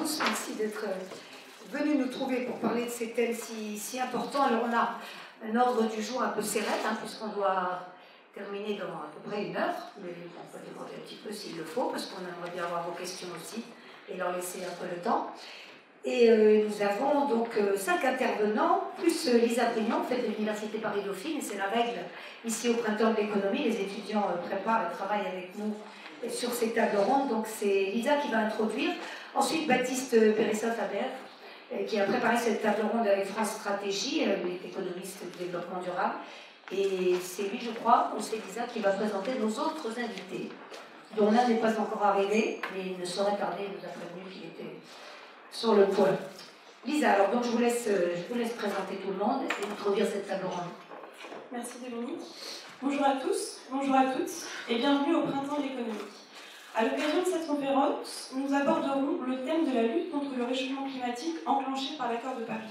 tous, merci d'être venus nous trouver pour parler de ces thèmes si importants. Alors on a un ordre du jour un peu serré, puisqu'on doit terminer dans à peu près 1 heure, mais on peut demander un petit peu s'il le faut, parce qu'on aimerait bien avoir vos questions aussi, et leur laisser un peu le temps. Et nous avons donc 5 intervenants, plus Lisa Brignon, de l'Université Paris-Dauphine, et c'est la règle ici au Printemps de l'économie. Les étudiants préparent et travaillent avec nous sur ces tables rondes, donc c'est Lisa qui va introduire. Ensuite, Baptiste Périssa-Faber, qui a préparé cette table ronde avec France Stratégie, il est économiste du développement durable. Et c'est lui, je crois, ou c'est Lisa qui va présenter nos autres invités, dont l'un n'est pas encore arrivé, mais il ne saurait tarder, il nous a prévenu qu'il était sur le point. Lisa, alors donc je vous laisse présenter tout le monde et introduire cette table ronde. Merci Dominique. Bonjour à tous, bonjour à toutes et bienvenue au Printemps de l'économie. À l'occasion de cette conférence, nous aborderons le thème de la lutte contre le réchauffement climatique enclenché par l'accord de Paris.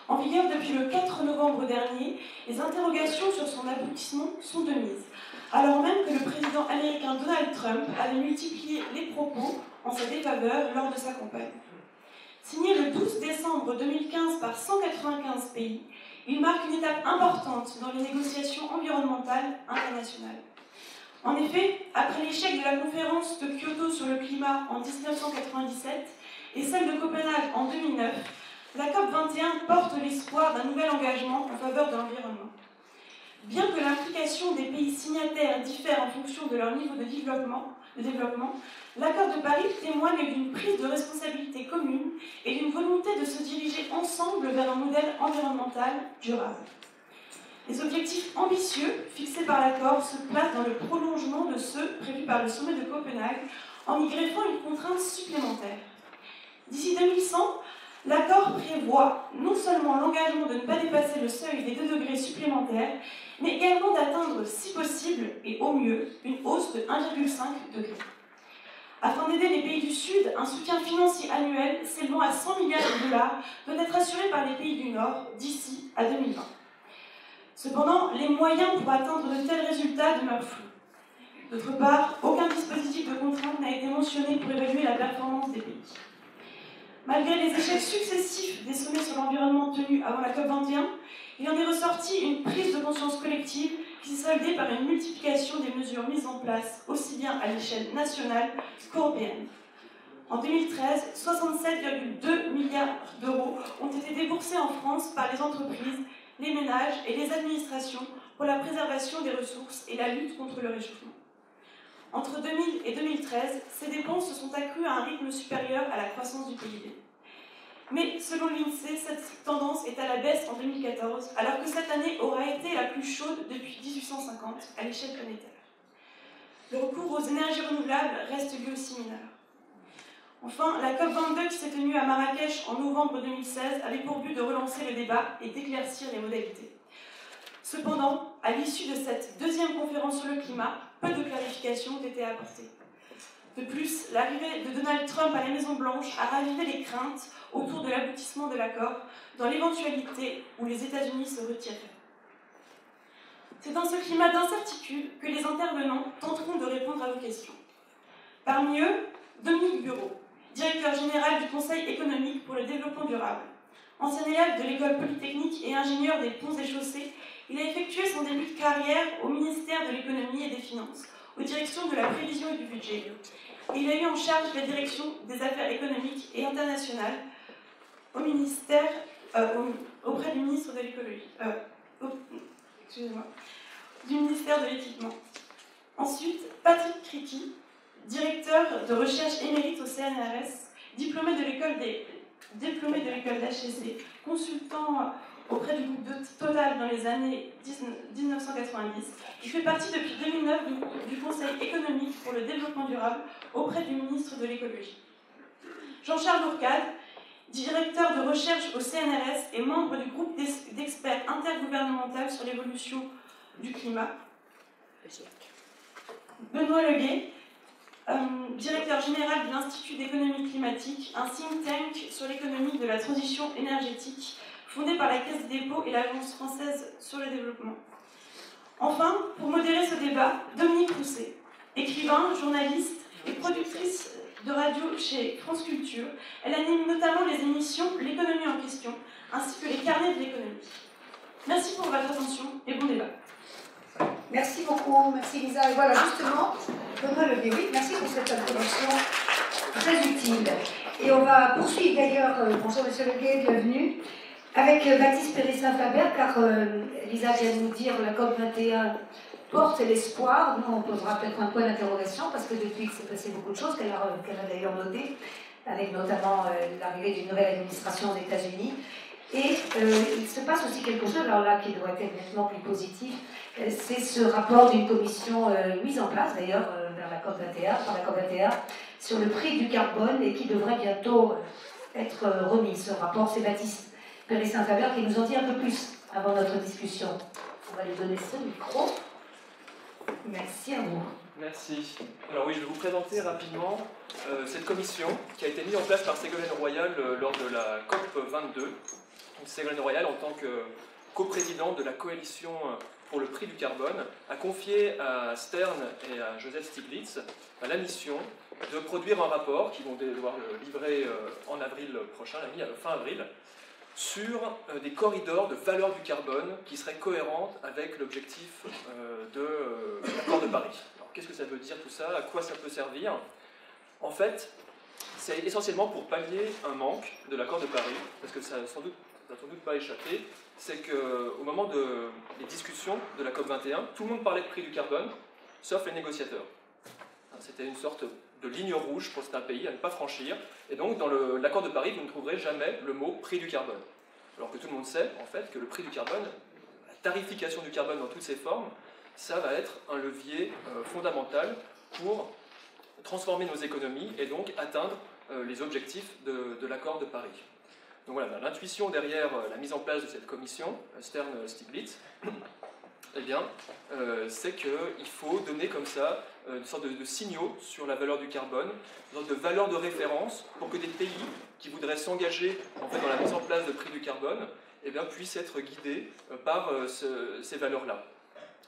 En vigueur depuis le 4 novembre dernier, les interrogations sur son aboutissement sont de mise, alors même que le président américain Donald Trump avait multiplié les propos en sa défaveur lors de sa campagne. Signé le 12 décembre 2015 par 195 pays, il marque une étape importante dans les négociations environnementales internationales. En effet, après l'échec de la conférence de Kyoto sur le climat en 1997 et celle de Copenhague en 2009, la COP21 porte l'espoir d'un nouvel engagement en faveur de l'environnement. Bien que l'implication des pays signataires diffère en fonction de leur niveau de développement, l'accord de Paris témoigne d'une prise de responsabilité commune et d'une volonté de se diriger ensemble vers un modèle environnemental durable. Les objectifs ambitieux fixés par l'accord se placent dans le prolongement de ceux prévus par le sommet de Copenhague en y greffant une contrainte supplémentaire. D'ici 2100, l'accord prévoit non seulement l'engagement de ne pas dépasser le seuil des 2 degrés supplémentaires, mais également d'atteindre, si possible et au mieux, une hausse de 1,5 degré. Afin d'aider les pays du Sud, un soutien financier annuel s'élevant à 100 milliards de dollars peut être assuré par les pays du Nord d'ici à 2020. Cependant, les moyens pour atteindre de tels résultats demeurent flous. D'autre part, aucun dispositif de contrainte n'a été mentionné pour évaluer la performance des pays. Malgré les échecs successifs des sommets sur l'environnement tenus avant la COP21, il en est ressorti une prise de conscience collective qui s'est soldée par une multiplication des mesures mises en place aussi bien à l'échelle nationale qu'européenne. En 2013, 67,2 milliards d'euros ont été déboursés en France par les entreprises, les ménages et les administrations pour la préservation des ressources et la lutte contre le réchauffement. Entre 2000 et 2013, ces dépenses se sont accrues à un rythme supérieur à la croissance du PIB. Mais selon l'INSEE, cette tendance est à la baisse en 2014, alors que cette année aura été la plus chaude depuis 1850 à l'échelle planétaire. Le recours aux énergies renouvelables reste lui aussi mineur. Enfin, la COP22 qui s'est tenue à Marrakech en novembre 2016 avait pour but de relancer le débat et d'éclaircir les modalités. Cependant, à l'issue de cette 2e conférence sur le climat, peu de clarifications ont été apportées. De plus, l'arrivée de Donald Trump à la Maison-Blanche a ravivé les craintes autour de l'aboutissement de l'accord dans l'éventualité où les États-Unis se retireraient. C'est dans ce climat d'incertitude que les intervenants tenteront de répondre à vos questions. Parmi eux, Dominique Bureau, directeur général du Conseil économique pour le développement durable. Ancien élève de l'école polytechnique et ingénieur des ponts et chaussées, il a effectué son début de carrière au ministère de l'économie et des finances, aux directions de la prévision et du budget. Et il a eu en charge la direction des affaires économiques et internationales au ministère, auprès du ministre de l'écologie. Du ministère de l'équipement. Ensuite, Patrick Criqui, directeur de recherche émérite au CNRS, diplômé de l'école d'HEC, consultant auprès du groupe Total dans les années 1990. Il fait partie depuis 2009 du Conseil économique pour le développement durable auprès du ministre de l'écologie. Jean-Charles Bourcade, directeur de recherche au CNRS et membre du groupe d'experts intergouvernemental sur l'évolution du climat. Benoît Leguet, directeur général de l'Institut d'économie climatique, un think tank sur l'économie de la transition énergétique, fondé par la Caisse des dépôts et l'Agence française sur le développement. Enfin, pour modérer ce débat, Dominique Rousset, écrivain, journaliste et productrice de radio chez France Culture. Elle anime notamment les émissions L'économie en question, ainsi que les carnets de l'économie. Merci pour votre attention et bon débat. Merci beaucoup, merci Lisa. Et voilà, justement, Benoît Levé, oui, merci pour cette introduction très utile. Et on va poursuivre d'ailleurs, bonjour Monsieur Leguet, bienvenue, avec Baptiste Périssin-Faber, car Lisa vient de nous dire la COP21 porte l'espoir. Nous, on posera peut-être un point d'interrogation, parce que depuis il s'est passé beaucoup de choses qu'elle a d'ailleurs notées, avec notamment l'arrivée d'une nouvelle administration aux États-Unis. Et il se passe aussi quelque chose, alors là, qui doit être nettement plus positif, c'est ce rapport d'une commission mise en place, d'ailleurs, vers la COP21, par la COP21, sur le prix du carbone, et qui devrait bientôt être remis. Ce rapport, c'est Baptiste Périssin-Faber qui nous en dit un peu plus avant notre discussion. On va lui donner ce micro. Merci à vous. Merci. Alors oui, je vais vous présenter rapidement cette commission qui a été mise en place par Ségolène Royal lors de la COP22. Donc, Ségolène Royal, en tant que coprésidente de la coalition pour le prix du carbone, a confié à Stern et à Joseph Stiglitz la mission de produire un rapport qu'ils vont devoir le livrer en avril prochain, fin avril, sur des corridors de valeur du carbone qui seraient cohérentes avec l'objectif de l'accord de Paris. Alors, qu'est-ce que ça veut dire tout ça? À quoi ça peut servir? En fait, c'est essentiellement pour pallier un manque de l'accord de Paris, parce que ça n'a sans doute pas échappé, c'est qu'au moment des discussions de la COP21, tout le monde parlait de prix du carbone, sauf les négociateurs. C'était une sorte de ligne rouge pour certains pays à ne pas franchir, et donc dans l'accord de Paris, vous ne trouverez jamais le mot prix du carbone. Alors que tout le monde sait, en fait, que le prix du carbone, la tarification du carbone dans toutes ses formes, ça va être un levier fondamental pour transformer nos économies et donc atteindre les objectifs de l'accord de Paris. Donc voilà, l'intuition derrière la mise en place de cette commission, Stern-Stiglitz, eh bien, c'est qu'il faut donner comme ça une sorte de signaux sur la valeur du carbone, une sorte de valeur de référence pour que des pays qui voudraient s'engager en fait, dans la mise en place de prix du carbone eh bien, puissent être guidés par ces valeurs-là.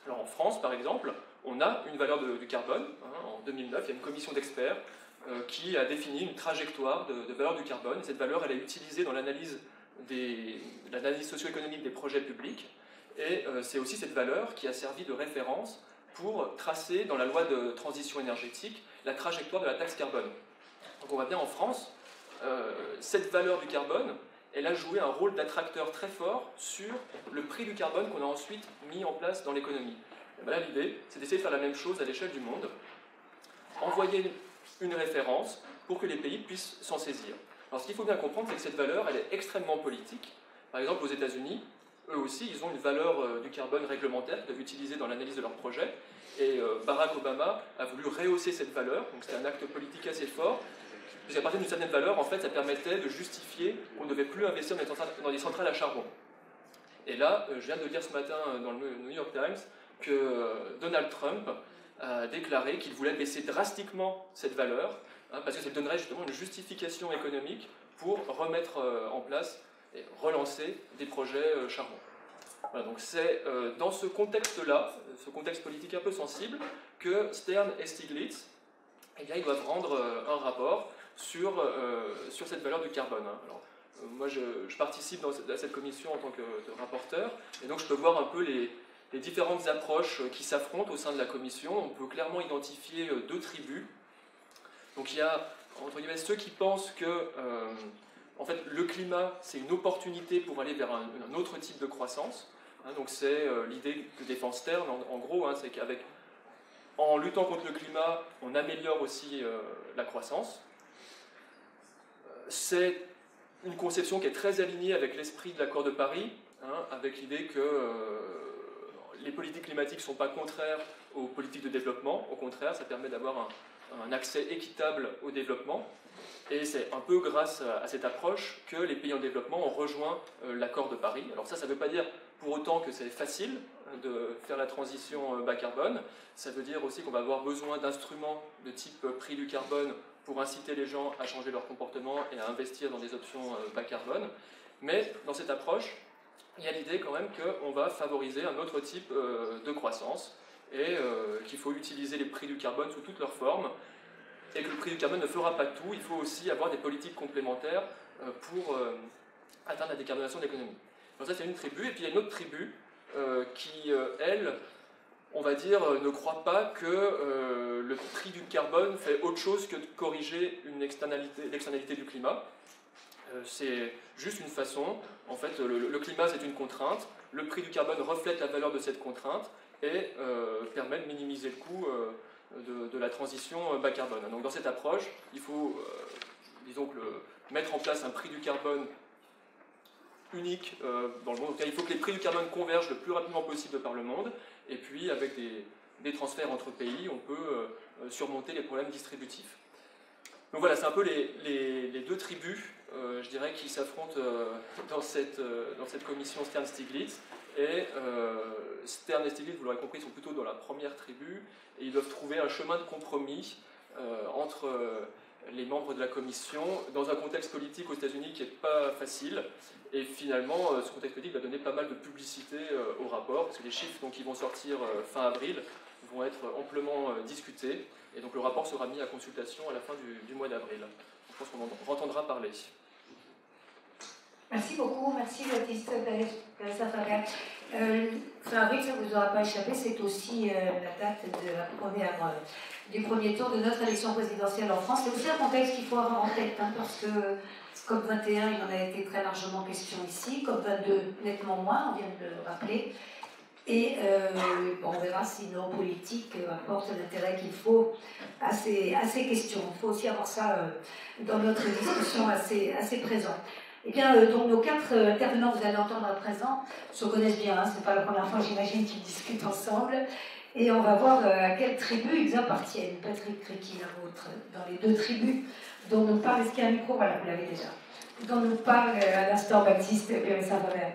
Alors en France, par exemple, on a une valeur du carbone. En 2009, il y a une commission d'experts qui a défini une trajectoire de valeur du carbone. Cette valeur, elle est utilisée dans l'analyse socio-économique des projets publics. Et c'est aussi cette valeur qui a servi de référence pour tracer dans la loi de transition énergétique la trajectoire de la taxe carbone. Donc on voit bien en France, cette valeur du carbone, elle a joué un rôle d'attracteur très fort sur le prix du carbone qu'on a ensuite mis en place dans l'économie. Là, l'idée, c'est d'essayer de faire la même chose à l'échelle du monde, envoyer une référence pour que les pays puissent s'en saisir. Alors ce qu'il faut bien comprendre, c'est que cette valeur, elle est extrêmement politique. Par exemple, aux États-Unis, eux aussi, ils ont une valeur du carbone réglementaire qu'ils doivent utiliser dans l'analyse de leur projet. Et Barack Obama a voulu rehausser cette valeur, donc c'était un acte politique assez fort. Puisqu'à partir d'une certaine valeur, en fait, ça permettait de justifier qu'on ne devait plus investir dans des centrales à charbon. Et là, je viens de lire ce matin dans le New York Times que Donald Trump a déclaré qu'il voulait baisser drastiquement cette valeur, parce que ça donnerait justement une justification économique pour remettre en place et relancer des projets charbon. Voilà, donc c'est dans ce contexte-là, ce contexte politique un peu sensible, que Stern et Stiglitz, eh bien, ils doivent rendre un rapport sur cette valeur du carbone. Alors, moi, je participe à cette commission en tant que rapporteur, et donc je peux voir un peu les différentes approches qui s'affrontent au sein de la commission. On peut clairement identifier deux tribus. Donc il y a, entre guillemets, ceux qui pensent que en fait, le climat, c'est une opportunité pour aller vers un autre type de croissance. Donc c'est l'idée que défend Stern, en gros, c'est qu'en luttant contre le climat, on améliore aussi la croissance. C'est une conception qui est très alignée avec l'esprit de l'accord de Paris, avec l'idée que les politiques climatiques ne sont pas contraires aux politiques de développement. Au contraire, ça permet d'avoir un accès équitable au développement. Et c'est un peu grâce à cette approche que les pays en développement ont rejoint l'accord de Paris. Alors ça ne veut pas dire pour autant que c'est facile de faire la transition bas carbone. Ça veut dire aussi qu'on va avoir besoin d'instruments de type prix du carbone pour inciter les gens à changer leur comportement et à investir dans des options bas carbone. Mais dans cette approche, il y a l'idée quand même qu'on va favoriser un autre type de croissance et qu'il faut utiliser les prix du carbone sous toutes leurs formes. et que le prix du carbone ne fera pas tout. Il faut aussi avoir des politiques complémentaires pour atteindre la décarbonation de l'économie. Donc ça, c'est une tribu. Et puis il y a une autre tribu qui, elle, on va dire, ne croit pas que le prix du carbone fait autre chose que de corriger l'externalité du climat. C'est juste une façon. En fait, le climat, c'est une contrainte. Le prix du carbone reflète la valeur de cette contrainte et permet de minimiser le coût de la transition bas carbone. Donc dans cette approche, il faut, disons, mettre en place un prix du carbone unique dans le monde. Il faut que les prix du carbone convergent le plus rapidement possible par le monde, et puis avec des transferts entre pays, on peut surmonter les problèmes distributifs. Donc voilà, c'est un peu les deux tribus, je dirais, qui s'affrontent dans cette commission Stern-Stiglitz. Et Stern et Stiglitz, vous l'aurez compris, sont plutôt dans la première tribu, et ils doivent trouver un chemin de compromis entre les membres de la commission, dans un contexte politique aux États-Unis qui n'est pas facile. Et finalement, ce contexte politique va donner pas mal de publicité au rapport, parce que les chiffres qui vont sortir fin avril vont être amplement discutés. Et donc le rapport sera mis à consultation à la fin du mois d'avril. Je pense qu'on en entendra parler. Merci beaucoup, merci Baptiste Pelessa-Faber. Fin avril, ça ne vous aura pas échappé, c'est aussi la date du premier tour de notre élection présidentielle en France. C'est aussi un contexte qu'il faut avoir en tête, parce que COP21, il en a été très largement question ici, COP22, nettement moins, on vient de le rappeler. Et on verra si nos politiques apportent l'intérêt qu'il faut à ces questions. Il faut aussi avoir ça dans notre discussion assez présent. Eh bien, donc nos quatre intervenants, vous allez entendre à présent, se connaissent bien, ce n'est pas la première fois, j'imagine, qu'ils discutent ensemble. Et on va voir à quelle tribu ils appartiennent. Patrick Criqui, la vôtre, dans les deux tribus dont nous parle. Est-ce qu'il y a un micro? Voilà, vous l'avez déjà. Dont nous parle à l'instant Baptiste Pelessa-Faber.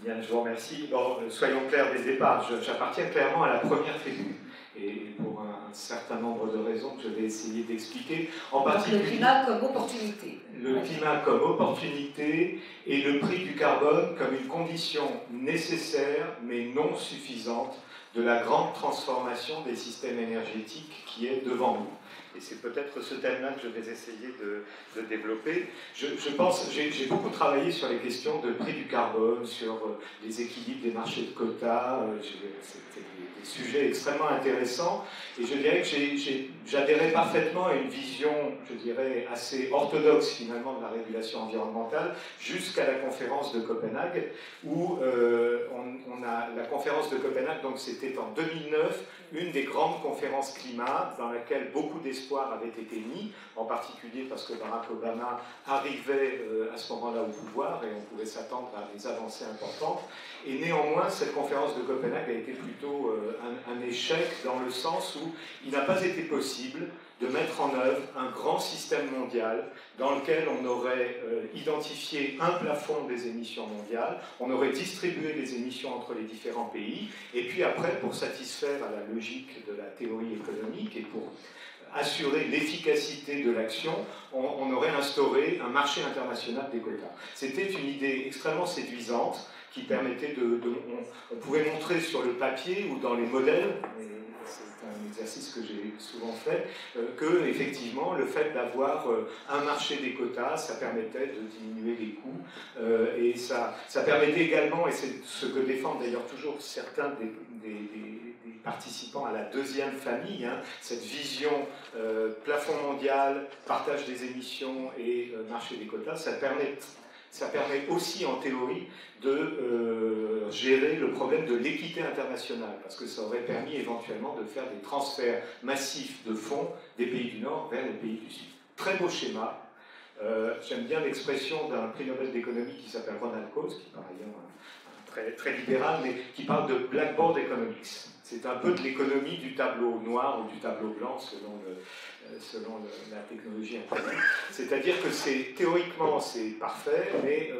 Bien, je vous remercie. Bon, soyons clairs dès le départ, j'appartiens clairement à la première tribu. Et pour un certain nombre de raisons que je vais essayer d'expliquer. En particulier, le climat comme opportunité. Le climat comme opportunité et le prix du carbone comme une condition nécessaire mais non suffisante de la grande transformation des systèmes énergétiques qui est devant nous. Et c'est peut-être ce thème-là que je vais essayer de développer. Je pense, j'ai beaucoup travaillé sur les questions de prix du carbone, sur les équilibres des marchés de quotas. C'était des sujets extrêmement intéressants. Et je dirais que j'adhérais parfaitement à une vision, je dirais, assez orthodoxe finalement de la régulation environnementale, jusqu'à la conférence de Copenhague, où la conférence de Copenhague, donc c'était en 2009, une des grandes conférences climat dans laquelle beaucoup d'espoir avait été mis, en particulier parce que Barack Obama arrivait à ce moment-là au pouvoir et on pouvait s'attendre à des avancées importantes. Et néanmoins, cette conférence de Copenhague a été plutôt un échec dans le sens où il n'a pas été possible de mettre en œuvre un grand système mondial dans lequel on aurait identifié un plafond des émissions mondiales, on aurait distribué les émissions entre les différents pays, et puis après, pour satisfaire à la logique de la théorie économique et pour assurer l'efficacité de l'action, on aurait instauré un marché international des quotas. C'était une idée extrêmement séduisante qui permettait on pouvait montrer sur le papier ou dans les modèles, c'est un exercice que j'ai souvent fait, que effectivement le fait d'avoir un marché des quotas, ça permettait de diminuer les coûts et ça permettait également, et c'est ce que défendent d'ailleurs toujours certains des participants à la deuxième famille, cette vision plafond mondial, partage des émissions et marché des quotas, ça permet aussi en théorie de gérer le problème de l'équité internationale, parce que ça aurait permis éventuellement de faire des transferts massifs de fonds des pays du Nord vers les pays du Sud. Très beau schéma. J'aime bien l'expression d'un prix Nobel d'économie qui s'appelle Ronald Coase, qui est par ailleurs très, très libéral, mais qui parle de Blackboard Economics. C'est un peu de l'économie du tableau noir ou du tableau blanc selon la technologie informatique. C'est-à-dire que théoriquement c'est parfait, mais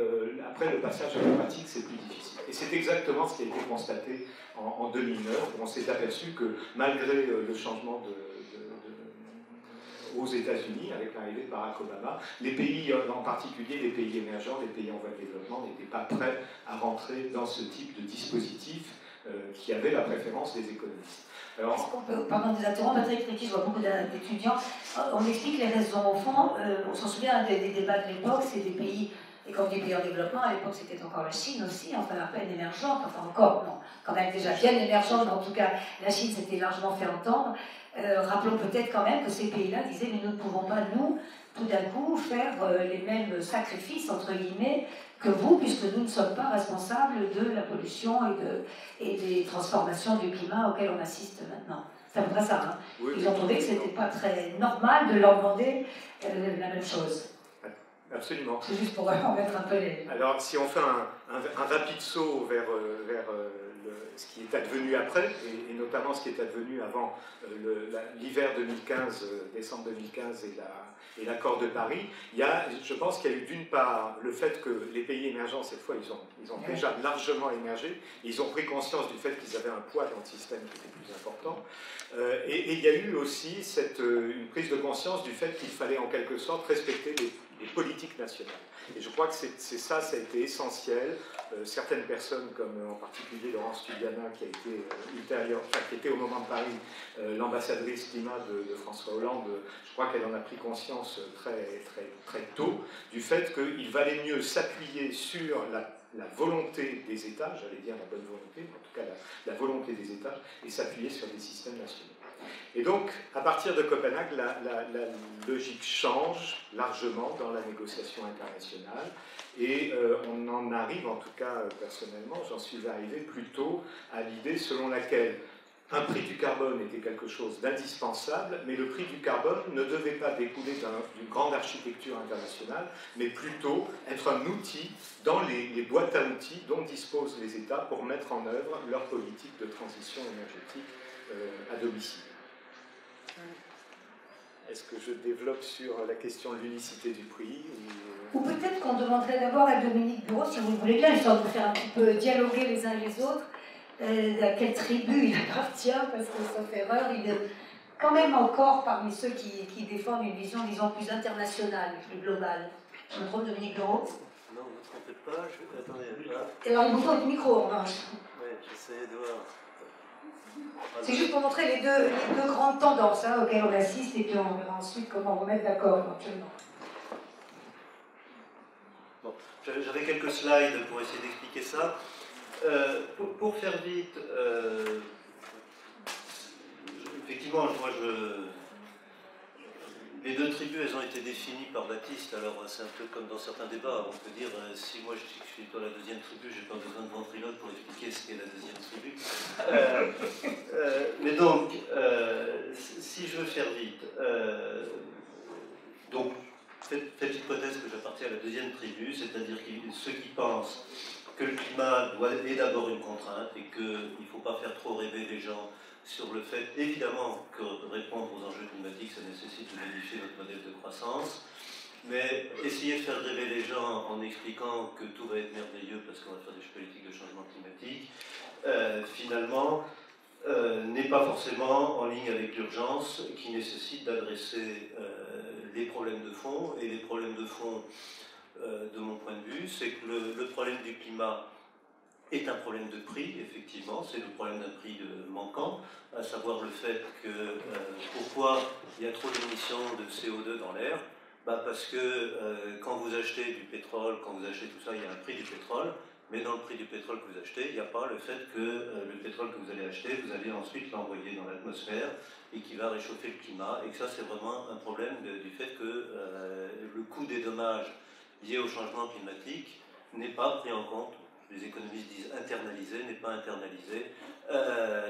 après le passage à la pratique c'est plus difficile. Et c'est exactement ce qui a été constaté en 2009. On s'est aperçu que malgré le changement aux États-Unis, avec l'arrivée de Barack Obama, les pays, en particulier les pays émergents, les pays en voie de développement, n'étaient pas prêts à rentrer dans ce type de dispositif qui avait la préférence des économistes. Est-ce qu'on peut, pardon de vous interrompre, Patrick Ricky, je vois beaucoup d'étudiants, on explique les raisons. Au fond, on s'en souvient des débats de l'époque, c'est des pays, et quand on dit pays en développement, à l'époque c'était encore la Chine aussi, enfin à peine émergente, enfin encore, non, quand même déjà bien émergente, mais en tout cas la Chine s'était largement fait entendre. Rappelons peut-être quand même que ces pays-là disaient, mais nous ne pouvons pas, nous, tout d'un coup, faire les mêmes sacrifices, entre guillemets, que vous, puisque nous ne sommes pas responsables de la pollution et des transformations du climat auxquelles on assiste maintenant. C'est à peu près ça. Hein. Oui, ils ont trouvé que ce n'était pas très normal de leur demander la même chose. Absolument. C'est juste pour en mettre un peu les... Alors, si on fait un rapide saut vers ce qui est advenu après, et notamment ce qui est advenu avant l'hiver 2015, décembre 2015 et l'accord de Paris, je pense qu'il y a eu d'une part le fait que les pays émergents, cette fois, ils ont déjà largement émergé, ils ont pris conscience du fait qu'ils avaient un poids dans le système qui était plus important, et il y a eu aussi une prise de conscience du fait qu'il fallait en quelque sorte respecter les politiques nationales. Et je crois que ça a été essentiel. Certaines personnes, comme en particulier Laurence Tubiana, qui a été qui était au moment de Paris l'ambassadrice climat de François Hollande, je crois qu'elle en a pris conscience très, très, très tôt, du fait qu'il valait mieux s'appuyer sur la volonté des États, j'allais dire la bonne volonté, mais en tout cas la volonté des États, et s'appuyer sur des systèmes nationaux. Et donc, à partir de Copenhague, la logique change largement dans la négociation internationale et on en arrive, en tout cas personnellement, j'en suis arrivé plutôt à l'idée selon laquelle un prix du carbone était quelque chose d'indispensable, mais le prix du carbone ne devait pas découler d'une grande architecture internationale, mais plutôt être un outil dans les boîtes à outils dont disposent les États pour mettre en œuvre leur politique de transition énergétique à domicile. Est-ce que je développe sur la question de l'unicité du prix Ou peut-être qu'on demanderait d'abord à Dominique Bureau, si vous le voulez bien, histoire de faire un petit peu dialoguer les uns et les autres, à quelle tribu il appartient, parce que sauf erreur, il est quand même encore parmi ceux qui défendent une vision, disons, plus internationale, plus globale. Je me trompe, Dominique Bureau? Non, ne vous trompez pas, attendez. Là. Et alors, il vous faut du micro, en revanche. Oui, j'essayais de voir. C'est juste pour montrer les deux grandes tendances auxquelles on assiste, et puis on verra ensuite comment vous mettre d'accord éventuellement. Bon, j'avais quelques slides pour essayer d'expliquer ça. Pour faire vite, effectivement, les deux tribus, elles ont été définies par Baptiste, alors c'est un peu comme dans certains débats, on peut dire, si moi je suis dans la deuxième tribu, j'ai pas besoin de ventriloque pour expliquer ce qu'est la deuxième tribu. Mais donc, si je veux faire vite, donc, faites l'hypothèse que j'appartiens à la deuxième tribu, c'est-à-dire ceux qui pensent que le climat est d'abord une contrainte et qu'il ne faut pas faire trop rêver les gens sur le fait, évidemment, que répondre aux enjeux climatiques, ça nécessite de modifier notre modèle de croissance, mais essayer de faire rêver les gens en expliquant que tout va être merveilleux parce qu'on va faire des politiques de changement climatique, finalement, n'est pas forcément en ligne avec l'urgence qui nécessite d'adresser les problèmes de fond. Et les problèmes de fond, de mon point de vue, c'est que le problème du climat est un problème de prix, effectivement, c'est le problème d'un prix manquant, à savoir le fait que pourquoi il y a trop d'émissions de CO2 dans l'air, parce que quand vous achetez du pétrole, quand vous achetez tout ça, il y a un prix du pétrole, mais dans le prix du pétrole que vous achetez, il n'y a pas le fait que le pétrole que vous allez acheter, vous allez ensuite l'envoyer dans l'atmosphère et qui va réchauffer le climat, et que ça c'est vraiment un problème du fait que le coût des dommages liés au changement climatique n'est pas pris en compte. Les économistes disent internalisé, n'est pas internalisé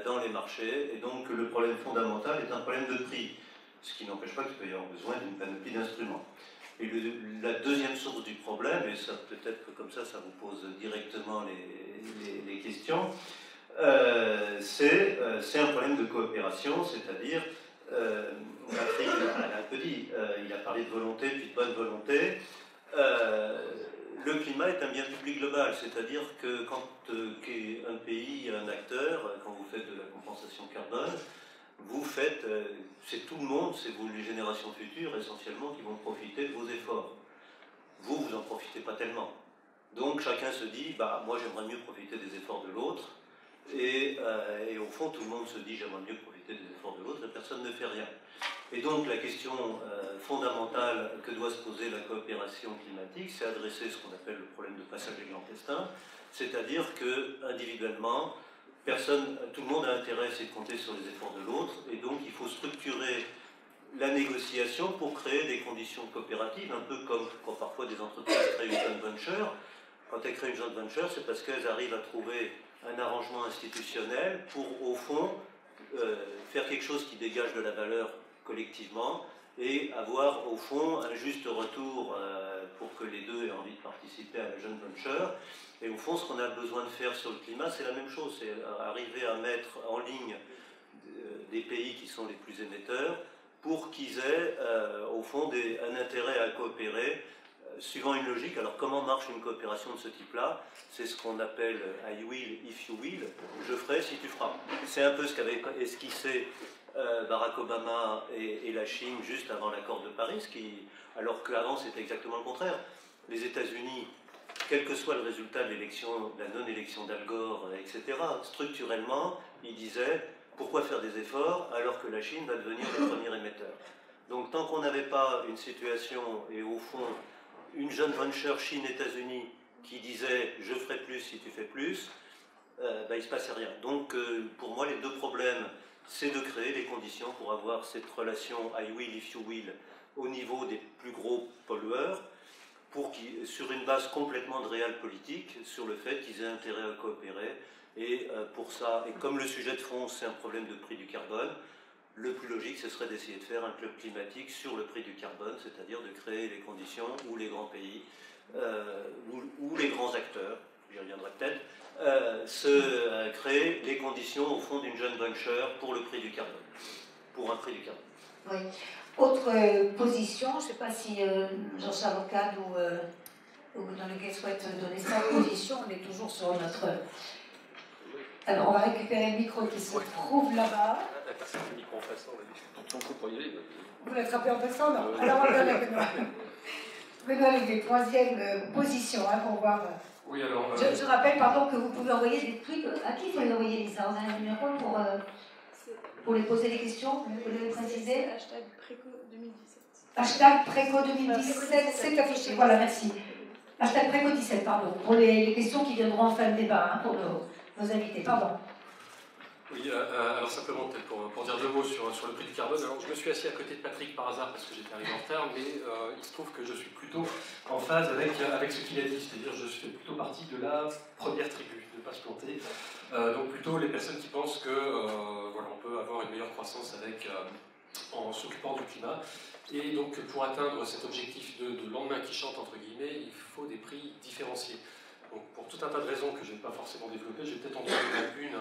dans les marchés, et donc le problème fondamental est un problème de prix, ce qui n'empêche pas qu'il peut y avoir besoin d'une panoplie d'instruments. Et la deuxième source du problème, et ça peut-être que comme ça vous pose directement les questions, c'est un problème de coopération, c'est-à-dire, Patrick a un peu dit, il a parlé de volonté puis de bonne volonté. Le climat est un bien public global, c'est-à-dire que quand un pays, un acteur, quand vous faites de la compensation carbone, vous faites, c'est tout le monde, c'est vous les générations futures essentiellement qui vont profiter de vos efforts. Vous n'en profitez pas tellement. Donc chacun se dit, moi j'aimerais mieux profiter des efforts de l'autre, et au fond tout le monde se dit j'aimerais mieux profiter responsabilité des efforts de l'autre et personne ne fait rien. Et donc la question fondamentale que doit se poser la coopération climatique, c'est adresser ce qu'on appelle le problème de passager clandestin, c'est-à-dire que individuellement, tout le monde a intérêt à essayer de compter sur les efforts de l'autre, et donc il faut structurer la négociation pour créer des conditions coopératives, un peu comme quand parfois des entreprises créent une joint venture. Quand elles créent une joint venture, c'est parce qu'elles arrivent à trouver un arrangement institutionnel pour, au fond, faire quelque chose qui dégage de la valeur collectivement et avoir, au fond, un juste retour pour que les deux aient envie de participer à la joint venture. Et au fond, ce qu'on a besoin de faire sur le climat, c'est la même chose, c'est arriver à mettre en ligne des pays qui sont les plus émetteurs pour qu'ils aient, au fond, un intérêt à coopérer suivant une logique. Alors, comment marche une coopération de ce type-là? C'est ce qu'on appelle I will if you will, je ferai si tu feras. C'est un peu ce qu'avait esquissé Barack Obama et la Chine juste avant l'accord de Paris, alors qu'avant c'était exactement le contraire. Les États-Unis, quel que soit le résultat de l'élection, de la non-élection d'Al Gore, etc., structurellement, ils disaient pourquoi faire des efforts alors que la Chine va devenir le premier émetteur. Donc tant qu'on n'avait pas une situation, et au fond, une joint venture Chine-États-Unis qui disait je ferai plus si tu fais plus, il ne se passait rien. Donc pour moi, les deux problèmes, c'est de créer les conditions pour avoir cette relation I will if you will au niveau des plus gros pollueurs, sur une base complètement de réel politique, sur le fait qu'ils aient intérêt à coopérer. Et pour ça, et comme le sujet de fond, c'est un problème de prix du carbone, le plus logique, ce serait d'essayer de faire un club climatique sur le prix du carbone, c'est-à-dire de créer les conditions où les grands pays, où les grands acteurs, j'y reviendrai peut-être, créent les conditions au fond d'une joint venture pour le prix du carbone, pour un prix du carbone. Oui. Autre position, je ne sais pas si Jean-Charles Ocade ou dans lequel souhaite donner sa position, on est toujours sur notre... Alors on va récupérer le micro qui se trouve là-bas. La personne du micro en passant, on va pour y aller. Vous l'attrapez en passant, non? Alors on va donner Benoît Lévy, troisième position, pour voir... Oui, alors... Je rappelle, pardon, que vous pouvez envoyer des trucs... À qui vous les envoyer, Lisa? On a un numéro pour les poser des questions, vous voulez préciser? Hashtag Préco 2017. Hashtag Préco 2017, c'est affiché, voilà, merci. Hashtag Préco 17, pardon, pour les questions qui viendront en fin de débat, pour nos invités, pardon. Oui, alors simplement peut-être pour dire deux mots sur le prix du carbone. Alors je me suis assis à côté de Patrick par hasard parce que j'étais arrivé en retard, mais il se trouve que je suis plutôt en phase avec ce qu'il a dit, c'est-à-dire je fais plutôt partie de la première tribu, de ne pas se planter. Donc plutôt les personnes qui pensent que voilà, on peut avoir une meilleure croissance en s'occupant du climat. Et donc pour atteindre cet objectif de lendemain qui chante, entre guillemets, il faut des prix différenciés. Donc pour tout un tas de raisons que je ne vais pas forcément développer, je vais peut-être en donner une,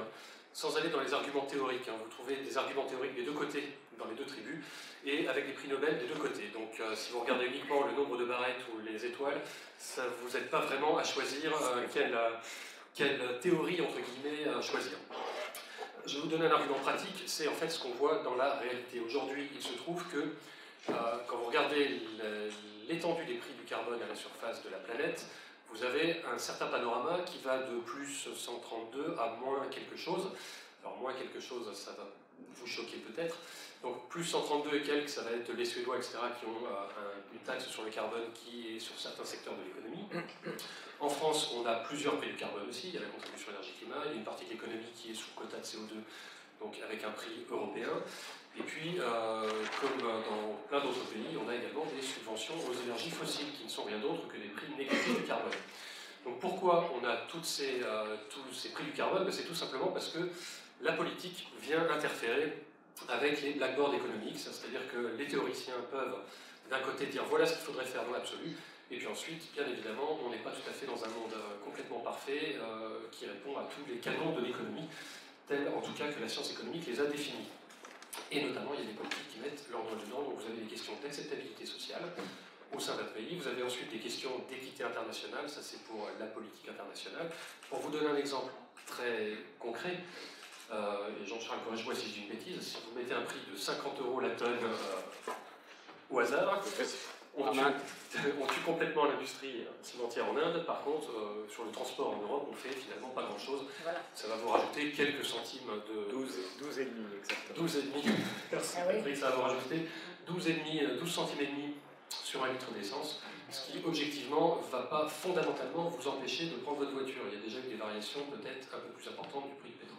sans aller dans les arguments théoriques. Vous trouvez des arguments théoriques des deux côtés, dans les deux tribus, et avec des prix Nobel des deux côtés. Donc si vous regardez uniquement le nombre de barrettes ou les étoiles, ça ne vous aide pas vraiment à choisir quelle théorie, entre guillemets, choisir. Je vais vous donner un argument pratique, c'est en fait ce qu'on voit dans la réalité. Aujourd'hui, il se trouve que quand vous regardez l'étendue des prix du carbone à la surface de la planète, vous avez un certain panorama qui va de plus 132 à moins quelque chose. Alors moins quelque chose, ça va vous choquer peut-être. Donc plus 132 et quelques, ça va être les Suédois, etc., qui ont une taxe sur le carbone qui est sur certains secteurs de l'économie. En France, on a plusieurs prix du carbone aussi. Il y a la contribution énergie-climat, il y a une partie de l'économie qui est sous quota de CO2, donc avec un prix européen. Et puis, comme dans plein d'autres pays, on a également des subventions aux énergies fossiles, qui ne sont rien d'autre que des prix négatifs du carbone. Donc pourquoi on a tous ces prix du carbone? C'est tout simplement parce que la politique vient interférer avec les blackboards économiques, c'est-à-dire que les théoriciens peuvent d'un côté dire voilà ce qu'il faudrait faire dans l'absolu, et puis ensuite, bien évidemment, on n'est pas tout à fait dans un monde complètement parfait qui répond à tous les canons de l'économie, tels en tout cas que la science économique les a définis. Et notamment, il y a des politiques qui mettent leur doigt dedans, donc vous avez des questions d'acceptabilité sociale au sein d'un pays, vous avez ensuite des questions d'équité internationale, ça c'est pour la politique internationale. Pour vous donner un exemple très concret, et Jean-Charles, corrige-moi si je dis une bêtise, si vous mettez un prix de 50 € la tonne au hasard, on tue complètement l'industrie cimentière en Inde. Par contre, sur le transport en Europe, on fait finalement pas grand-chose. Voilà. Ça va vous rajouter quelques centimes de... 12,5 exactement. 12,5. Merci Patrick, ça va vous rajouter 12 centimes et demi sur un litre d'essence, ce qui objectivement ne va pas fondamentalement vous empêcher de prendre votre voiture. Il y a déjà eu des variations peut-être un peu plus importantes du prix du pétrole.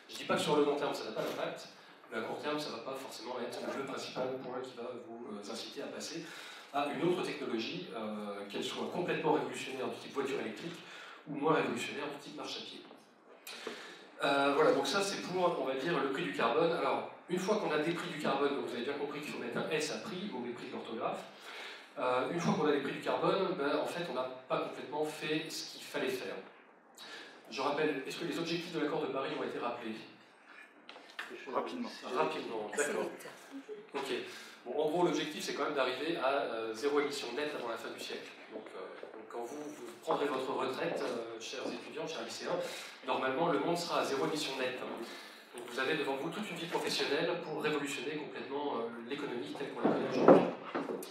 Je ne dis pas que sur le long terme ça n'a pas d'impact, mais à court terme ça ne va pas forcément être le principal point qui va vous inciter à passer à une autre technologie, qu'elle soit complètement révolutionnaire du type voiture électrique ou moins révolutionnaire du type marche à pied. Voilà, donc ça c'est pour, on va dire, le prix du carbone. Alors, une fois qu'on a des prix du carbone, donc vous avez bien compris qu'il faut mettre un S à prix au mépris de l'orthographe. Une fois qu'on a les prix du carbone, en fait on n'a pas complètement fait ce qu'il fallait faire. Je rappelle, est-ce que les objectifs de l'accord de Paris ont été rappelés? Rapidement. Rapidement, d'accord. Ok. Bon, en gros, l'objectif, c'est quand même d'arriver à zéro émission nette avant la fin du siècle. Donc quand vous prendrez votre retraite, chers étudiants, chers lycéens, normalement, le monde sera à zéro émission nette. Donc vous avez devant vous toute une vie professionnelle pour révolutionner complètement l'économie telle qu'on la connaît aujourd'hui.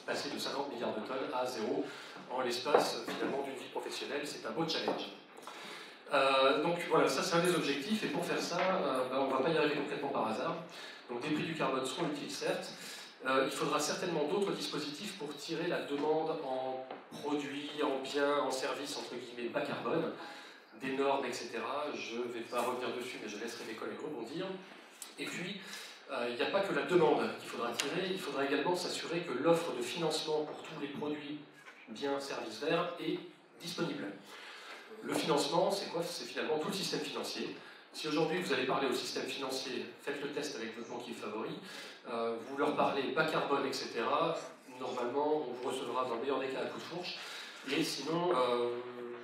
Passer de 50 milliards de tonnes à zéro en l'espace, finalement, d'une vie professionnelle, c'est un beau challenge. Donc voilà, ça c'est un des objectifs, et pour faire ça, on ne va pas y arriver complètement par hasard. Donc des prix du carbone seront utiles, certes. Il faudra certainement d'autres dispositifs pour tirer la demande en produits, en biens, en services, entre guillemets, bas carbone, des normes, etc. Je ne vais pas revenir dessus, mais je laisserai mes collègues rebondir. Et puis, il n'y a pas que la demande qu'il faudra tirer, il faudra également s'assurer que l'offre de financement pour tous les produits, biens, services verts est disponible. Le financement, c'est quoi? C'est finalement tout le système financier. Si aujourd'hui vous allez parler au système financier, faites le test avec votre banquier favori, vous leur parlez bas carbone, etc. Normalement, on vous recevra dans le meilleur des cas à coup de fourche. Et sinon,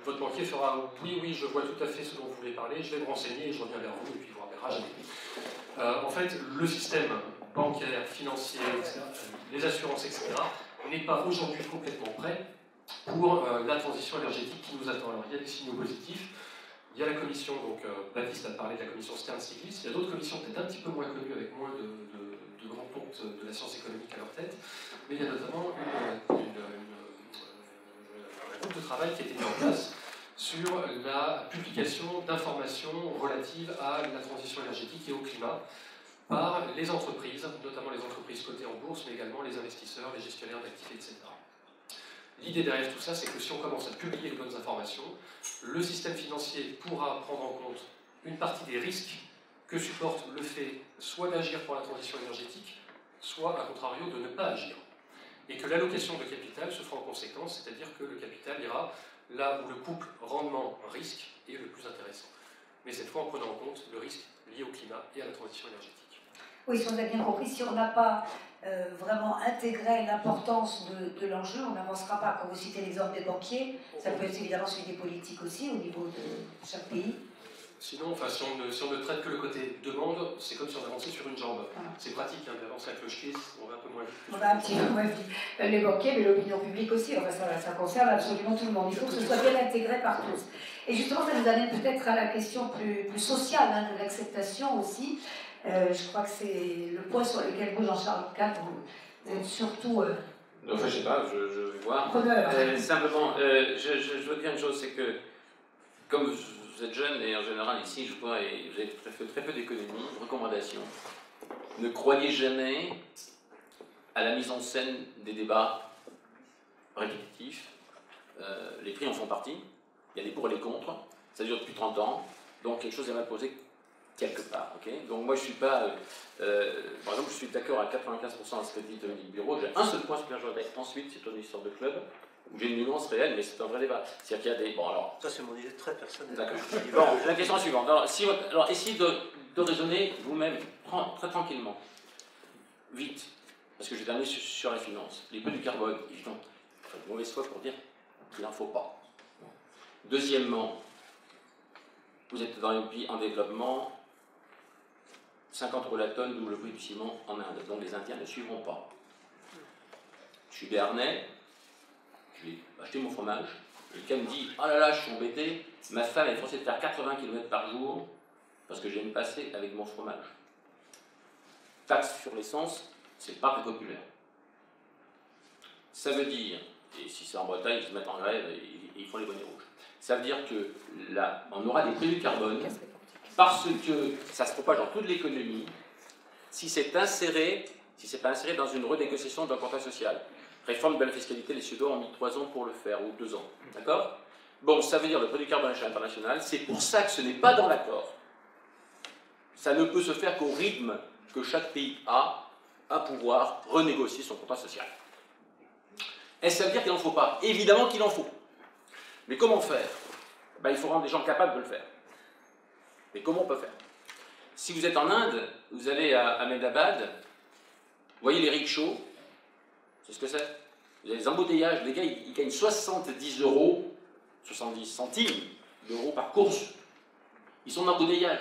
votre banquier fera oui, je vois tout à fait ce dont vous voulez parler, je vais me renseigner et je reviens vers vous, et puis il vous rappellera jamais. En fait, le système bancaire, financier, etc., les assurances, etc., n'est pas aujourd'hui complètement prêt pour la transition énergétique qui nous attend. Alors, il y a des signaux positifs. Il y a la commission, donc Baptiste a parlé de la commission Stern-Stiglitz, il y a d'autres commissions peut-être un petit peu moins connues, avec moins de grands pontes de la science économique à leur tête, mais il y a notamment un groupe de travail qui a été mis en place sur la publication d'informations relatives à la transition énergétique et au climat par les entreprises, notamment les entreprises cotées en bourse, mais également les investisseurs, les gestionnaires d'actifs, etc. L'idée derrière tout ça, c'est que si on commence à publier les bonnes informations, le système financier pourra prendre en compte une partie des risques que supporte le fait soit d'agir pour la transition énergétique, soit, à contrario, de ne pas agir. Et que l'allocation de capital se fera en conséquence, c'est-à-dire que le capital ira là où le couple rendement-risque est le plus intéressant. Mais cette fois en prenant en compte le risque lié au climat et à la transition énergétique. Oui, si on a bien compris, si on n'a pas vraiment intégré l'importance de l'enjeu, on n'avancera pas. Quand vous citez l'exemple des banquiers, ça peut être évidemment celui des politiques aussi, au niveau de chaque pays. Sinon, enfin, si on ne traite que le côté demande, c'est comme si on avançait sur une jambe. Voilà. C'est pratique, hein, d'avancer avec le cloche-pied, on va un peu moins vite. On va un petit peu moins vite. Les banquiers, mais l'opinion publique aussi, enfin, ça concerne absolument tout le monde. Il faut que ce soit bien intégré par tous. Et justement, ça nous amène peut-être à la question plus sociale, hein, de l'acceptation aussi. Je crois que c'est le point sur lequel vous, Jean-Charles Lucas, vous êtes surtout... Enfin, je sais pas, je vais voir. Simplement, je veux dire une chose, c'est que, comme vous êtes jeune, et en général ici, je vois, et vous avez fait très peu d'économie, recommandation, ne croyez jamais à la mise en scène des débats répétitifs. Les prix en font partie, il y a des pour et des contre, ça dure depuis 30 ans, donc quelque chose est mal posé quelque part. Okay, donc moi je suis pas, par exemple je suis d'accord à 95% à ce que dit Dominique Bureau. J'ai un seul point sur lequel je voudrais ensuite, c'est une histoire de club, où j'ai une nuance réelle, mais c'est un vrai débat. C'est-à-dire qu'il y a des... Bon alors... Ça c'est mon idée très personnelle. D'accord. Bon, la question est suivante. Alors essayez de raisonner vous-même, très tranquillement. Vite. Parce que je vais terminer sur la finance. Les prix du carbone, évidemment, il faut de mauvaise foi pour dire qu'il n'en faut pas. Deuxièmement, vous êtes dans un pays en développement, 50 € la tonne, d'où le prix du ciment en Inde. Donc les Indiens ne suivront pas. Je suis béarnais, je vais acheter mon fromage. Quelqu'un me dit « Oh là là, je suis embêté, ma femme est forcée de faire 80 km par jour parce que j'ai une passer avec mon fromage. » Taxe sur l'essence, c'est pas très populaire. Ça veut dire, et si c'est en Bretagne, ils se mettent en grève et ils font les bonnets rouges. Ça veut dire que là, on aura des prix du carbone parce que ça se propage dans toute l'économie si c'est pas inséré dans une renégociation d'un contrat social. Réforme de la fiscalité, les Suédois ont mis 3 ans pour le faire, ou 2 ans. D'accord? Bon, ça veut dire le prix du carbone à l'échelle internationale, c'est pour ça que ce n'est pas dans l'accord. Ça ne peut se faire qu'au rythme que chaque pays a à pouvoir renégocier son contrat social. Est-ce que ça veut dire qu'il n'en faut pas? Évidemment qu'il en faut. Mais comment faire? Ben, il faut rendre les gens capables de le faire. Mais comment on peut faire? Si vous êtes en Inde, vous allez à Ahmedabad, vous voyez les rickshaws, c'est ce que c'est? Vous avez des embouteillages, les gars ils gagnent 70 euros, 70 centimes d'euros par course. Ils sont en embouteillage.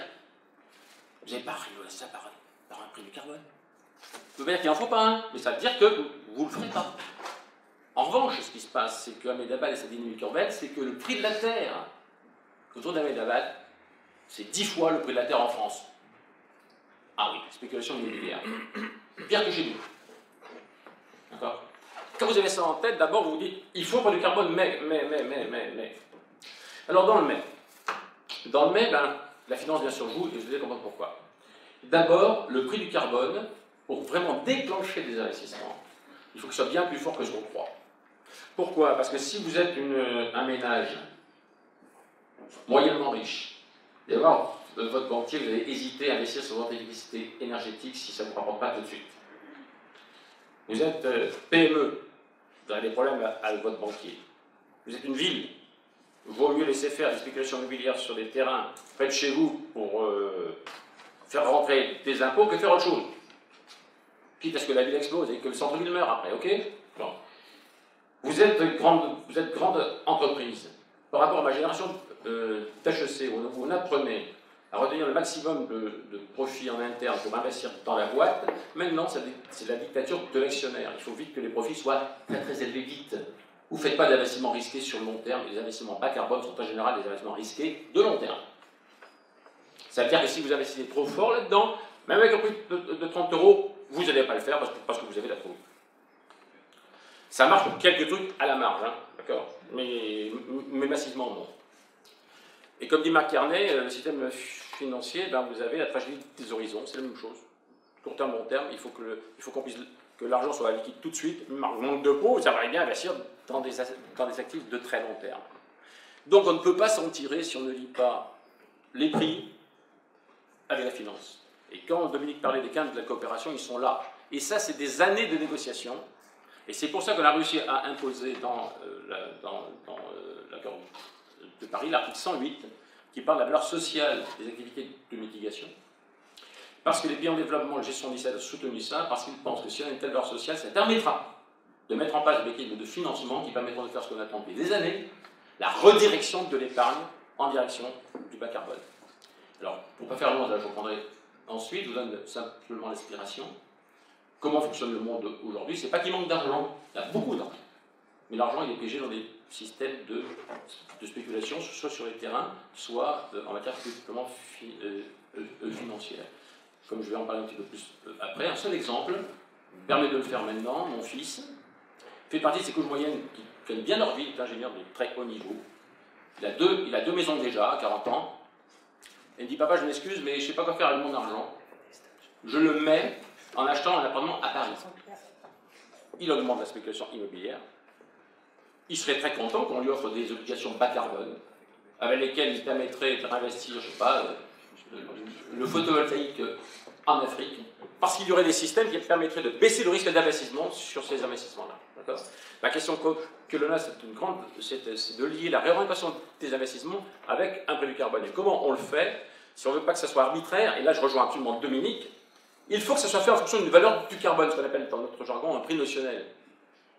Vous n'avez pas rigolé ça par un prix du carbone. Ça veut dire qu'il n'en faut pas un, mais ça veut dire que vous ne le ferez pas. En revanche, ce qui se passe, c'est qu'Ahmedabad et sa dynamique urbaine, c'est que le prix de la terre autour d'Ahmedabad, c'est 10 fois le prix de la terre en France. Ah oui, spéculation immobilière. Pire que chez nous. D'accord? Quand vous avez ça en tête, d'abord vous vous dites, il faut pas du carbone, mais. Alors dans le mais, ben, la finance bien sûr joue, et je vais comprendre pourquoi. D'abord, le prix du carbone, pour vraiment déclencher des investissements, il faut que ce soit bien plus fort que ce qu'on croit. Pourquoi? Parce que si vous êtes un ménage moyennement riche, d'abord, votre banquier, vous allez hésiter à investir sur votre efficacité énergétique si ça ne vous rapporte pas tout de suite. Vous êtes PME, vous avez des problèmes avec votre banquier. Vous êtes une ville, il vaut mieux laisser faire des spéculations immobilières sur des terrains près de chez vous pour faire rentrer des impôts que faire autre chose. Quitte à ce que la ville explose et que le centre-ville meure après, ok? Bon. Vous êtes grande entreprise. Par rapport à ma génération d'HEC, où on apprenait à retenir le maximum de profits en interne pour investir dans la boîte, maintenant c'est la dictature de l'actionnaire. Il faut vite que les profits soient très très élevés vite. Vous ne faites pas d'investissements risqués sur le long terme, les investissements bas carbone sont en général des investissements risqués de long terme. Ça veut dire que si vous investissez trop fort là-dedans, même avec un prix de 30 euros, vous n'allez pas le faire parce que vous avez la trouille. Ça marche pour quelques trucs à la marge, hein, d'accord, mais massivement non. Et comme dit Marc Carnet, le système financier, ben vous avez la tragédie des horizons, c'est la même chose. Court terme, long terme, il faut que l'argent soit liquide tout de suite, manque de peau, ça va bien investir dans des actifs de très long terme. Donc on ne peut pas s'en tirer si on ne lit pas les prix avec la finance. Et quand Dominique parlait des cadres de la coopération, ils sont là. Et ça, c'est des années de négociation. Et c'est pour ça qu'on a réussi à imposer dans l'accord de Paris l'article 108, qui parle de la valeur sociale des activités de mitigation. Parce que les pays en développement, le G77 a soutenu ça, parce qu'ils pensent que si on a une telle valeur sociale, ça permettra de mettre en place des mécanismes de financement qui permettront de faire ce qu'on attend depuis des années, la redirection de l'épargne en direction du bas carbone. Alors, pour ne pas faire long, là, je reprendrai ensuite, je vous donne simplement l'inspiration. Comment fonctionne le monde aujourd'hui? C'est pas qu'il manque d'argent, il y a beaucoup d'argent. Mais l'argent, il est piégé dans des systèmes de spéculation, soit sur les terrains, soit en matière purement financière. Comme je vais en parler un petit peu plus après, un seul exemple me permet de le faire maintenant. Mon fils fait partie de ces couches moyennes qui gagnent bien leur vie, il est ingénieur de très haut niveau. Il a deux maisons déjà, à 40 ans. Il me dit, papa, je m'excuse, mais je ne sais pas quoi faire avec mon argent. Je le mets en achetant un appartement à Paris. Il augmente la spéculation immobilière. Il serait très content qu'on lui offre des obligations bas carbone, avec lesquelles il permettrait de réinvestir, je ne sais pas, le photovoltaïque en Afrique, parce qu'il y aurait des systèmes qui permettraient de baisser le risque d'investissement sur ces investissements-là. La question que l'on a, c'est de lier la réorientation des investissements avec un prix du carbone. Et comment on le fait? Si on ne veut pas que ça soit arbitraire, et là je rejoins absolument Dominique, il faut que ça soit fait en fonction d'une valeur du carbone, ce qu'on appelle dans notre jargon un prix notionnel.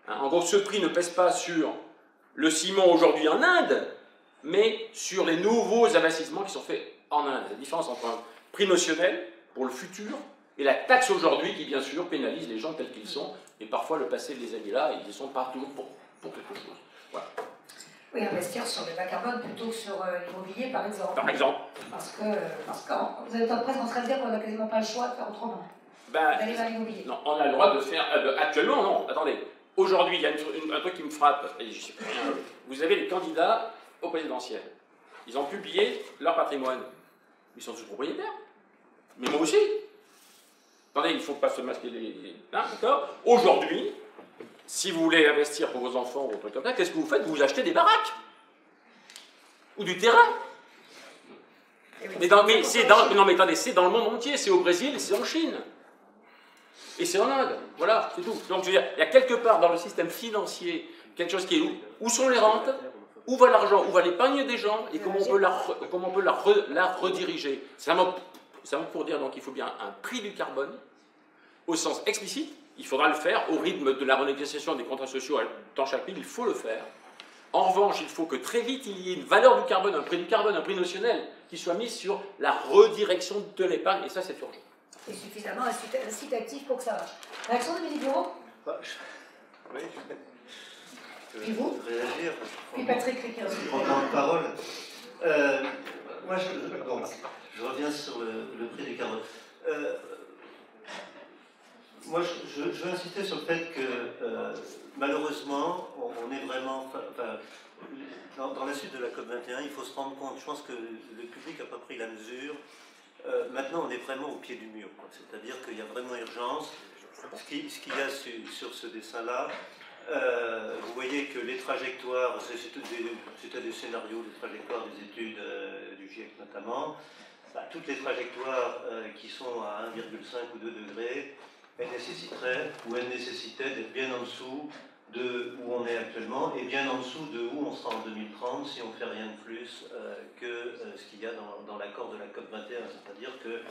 En gros, ce prix ne pèse pas sur le ciment aujourd'hui en Inde, mais sur les nouveaux investissements qui sont faits en Inde. La différence entre un prix notionnel pour le futur et la taxe aujourd'hui qui, bien sûr, pénalise les gens tels qu'ils sont. Et parfois, le passé les a mis là, ils ne sont pas toujours pour quelque chose. Voilà. Oui, investir sur le bas carbone plutôt que sur l'immobilier, par exemple. Par exemple. Parce que vous êtes presque en train de dire qu'on n'a quasiment pas le choix de faire autrement. D'aller vers l'immobilier. Non, on a le droit de faire... actuellement, non. Attendez. Aujourd'hui, il y a un truc qui me frappe, et je sais pas rien. Vous avez les candidats au présidentiel. Ils ont publié leur patrimoine. Ils sont tous propriétaires. Mais moi aussi. Attendez, il ne faut pas se masquer les... Hein, d'accord? Aujourd'hui, si vous voulez investir pour vos enfants ou autre comme ça, qu'est-ce que vous faites? Vous achetez des baraques. Ou du terrain. Mais c'est dans le monde entier. C'est au Brésil et c'est en Chine. Et c'est en Inde. Voilà, c'est tout. Donc, je veux dire, il y a quelque part dans le système financier quelque chose qui est où sont les rentes? Où va l'argent? Où va l'épargne des gens? Et comment on peut la rediriger? C'est un mot pour dire donc il faut bien un prix du carbone, au sens explicite. Il faudra le faire au rythme de la renégociation des contrats sociaux dans chaque pays, il faut le faire. En revanche, il faut que très vite il y ait une valeur du carbone, un prix notionnel, qui soit mis sur la redirection de l'épargne, et ça c'est urgent. Et suffisamment incitatif pour que ça marche. Réaction de Mélie Bureau? Oui, Puis vous? Réagir. Puis Patrick Riquet. Je prends la parole. Moi, je reviens sur le prix du carbone. Moi, je veux insister sur le fait que, malheureusement, on est vraiment... dans la suite de la COP21, il faut se rendre compte, je pense que le public n'a pas pris la mesure. Maintenant, on est vraiment au pied du mur. C'est-à-dire qu'il y a vraiment urgence. Ce qu'il y a sur ce dessin-là, vous voyez que les trajectoires, c'était des scénarios, des trajectoires des études du GIEC notamment, toutes les trajectoires qui sont à 1,5 ou 2 degrés, elles nécessitaient d'être bien en dessous de où on est actuellement et bien en dessous de où on sera en 2030 si on ne fait rien de plus que ce qu'il y a dans l'accord de la COP21. C'est-à-dire que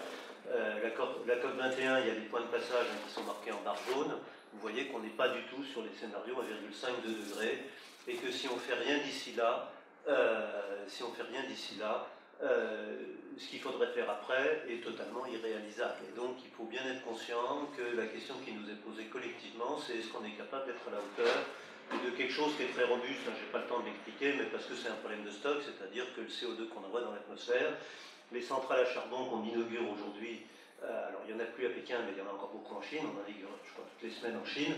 la COP21, il y a des points de passage qui sont marqués en barre jaune. Vous voyez qu'on n'est pas du tout sur les scénarios 1,5-2 degrés et que si on ne fait rien d'ici là, ce qu'il faudrait faire après est totalement irréalisable. Et donc il faut bien être conscient que la question qui nous est posée collectivement, c'est est-ce qu'on est capable d'être à la hauteur de quelque chose qui est très robuste. Je n'ai pas le temps de l'expliquer, mais parce que c'est un problème de stock, c'est-à-dire que le CO2 qu'on envoie dans l'atmosphère, les centrales à charbon qu'on inaugure aujourd'hui, alors il n'y en a plus à Pékin, mais il y en a encore beaucoup en Chine, on en inaugure, je crois, toutes les semaines en Chine.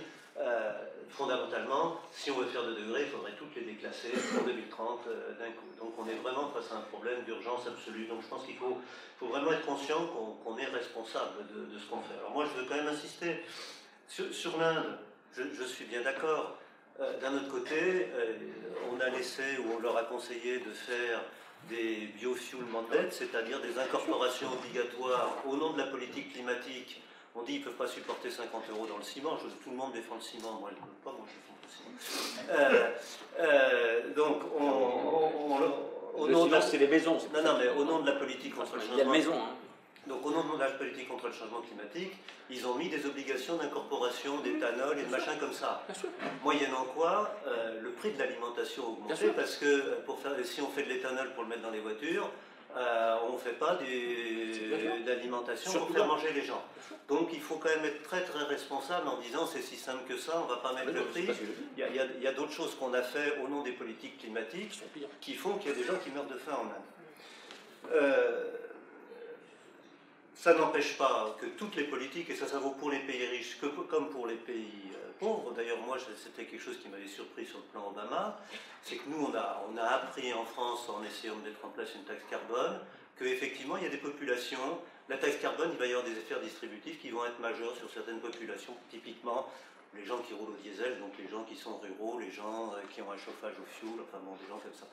Fondamentalement, si on veut faire 2 degrés, il faudrait toutes les déclasser en 2030 d'un coup. Donc on est vraiment face à un problème d'urgence absolue. Donc je pense qu'il faut vraiment être conscient qu'on est responsable de ce qu'on fait. Alors moi je veux quand même insister sur l'Inde, je suis bien d'accord. D'un autre côté, on a laissé ou on leur a conseillé de faire des biofuel mandates, c'est-à-dire des incorporations obligatoires au nom de la politique climatique. On dit qu'ils ne peuvent pas supporter 50 € dans le ciment. Tout le monde défend le ciment. Moi, je ne peux pas, moi, je défends le ciment. Donc, le ciment, c'est les maisons. Non, mais au nom de la politique contre le changement... Il y a une maison, hein. Donc, au nom de la politique contre le changement climatique, ils ont mis des obligations d'incorporation d'éthanol et de machins comme ça. Moyennant quoi, le prix de l'alimentation a augmenté parce que si on fait de l'éthanol pour le mettre dans les voitures, on ne fait pas d'alimentation pour faire manger les gens. Donc il faut quand même être très très responsable en disant c'est si simple que ça, on ne va pas mettre le prix. Il y a d'autres choses qu'on a fait au nom des politiques climatiques qui font qu'il y a des gens qui meurent de faim en Inde. Ça n'empêche pas que toutes les politiques, et ça vaut pour les pays riches comme pour les pays pauvres, d'ailleurs moi c'était quelque chose qui m'avait surpris sur le plan Obama, c'est que nous on a appris en France en essayant de mettre en place une taxe carbone, qu'effectivement il y a des populations, la taxe carbone il va y avoir des effets distributifs qui vont être majeurs sur certaines populations, typiquement les gens qui roulent au diesel, donc les gens qui sont ruraux, les gens qui ont un chauffage au fioul, enfin bon, des gens comme ça.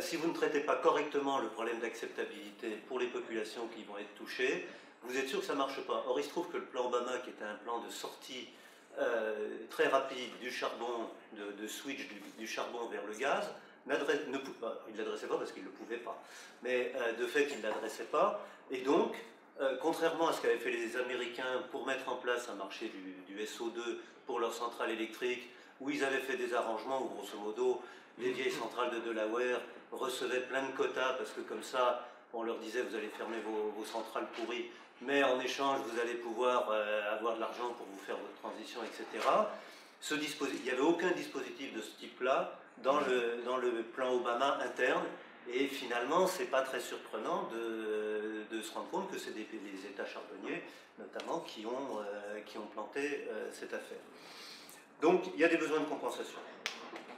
Si vous ne traitez pas correctement le problème d'acceptabilité pour les populations qui vont être touchées, vous êtes sûr que ça ne marche pas. Or, il se trouve que le plan Obama, qui était un plan de sortie très rapide du charbon, de switch du charbon vers le gaz, il ne l'adressait pas parce qu'il ne le pouvait pas. Mais de fait, il ne l'adressait pas. Et donc, contrairement à ce qu'avaient fait les Américains pour mettre en place un marché du SO2 pour leurs centrales électriques, où ils avaient fait des arrangements où, grosso modo, les vieilles centrales de Delaware recevaient plein de quotas parce que comme ça, on leur disait vous allez fermer vos centrales pourries, mais en échange vous allez pouvoir avoir de l'argent pour vous faire votre transition, etc. Il n'y avait aucun dispositif de ce type-là dans le plan Obama interne, et finalement c'est pas très surprenant de se rendre compte que c'est des États charbonniers notamment qui ont planté cette affaire. Donc il y a des besoins de compensation.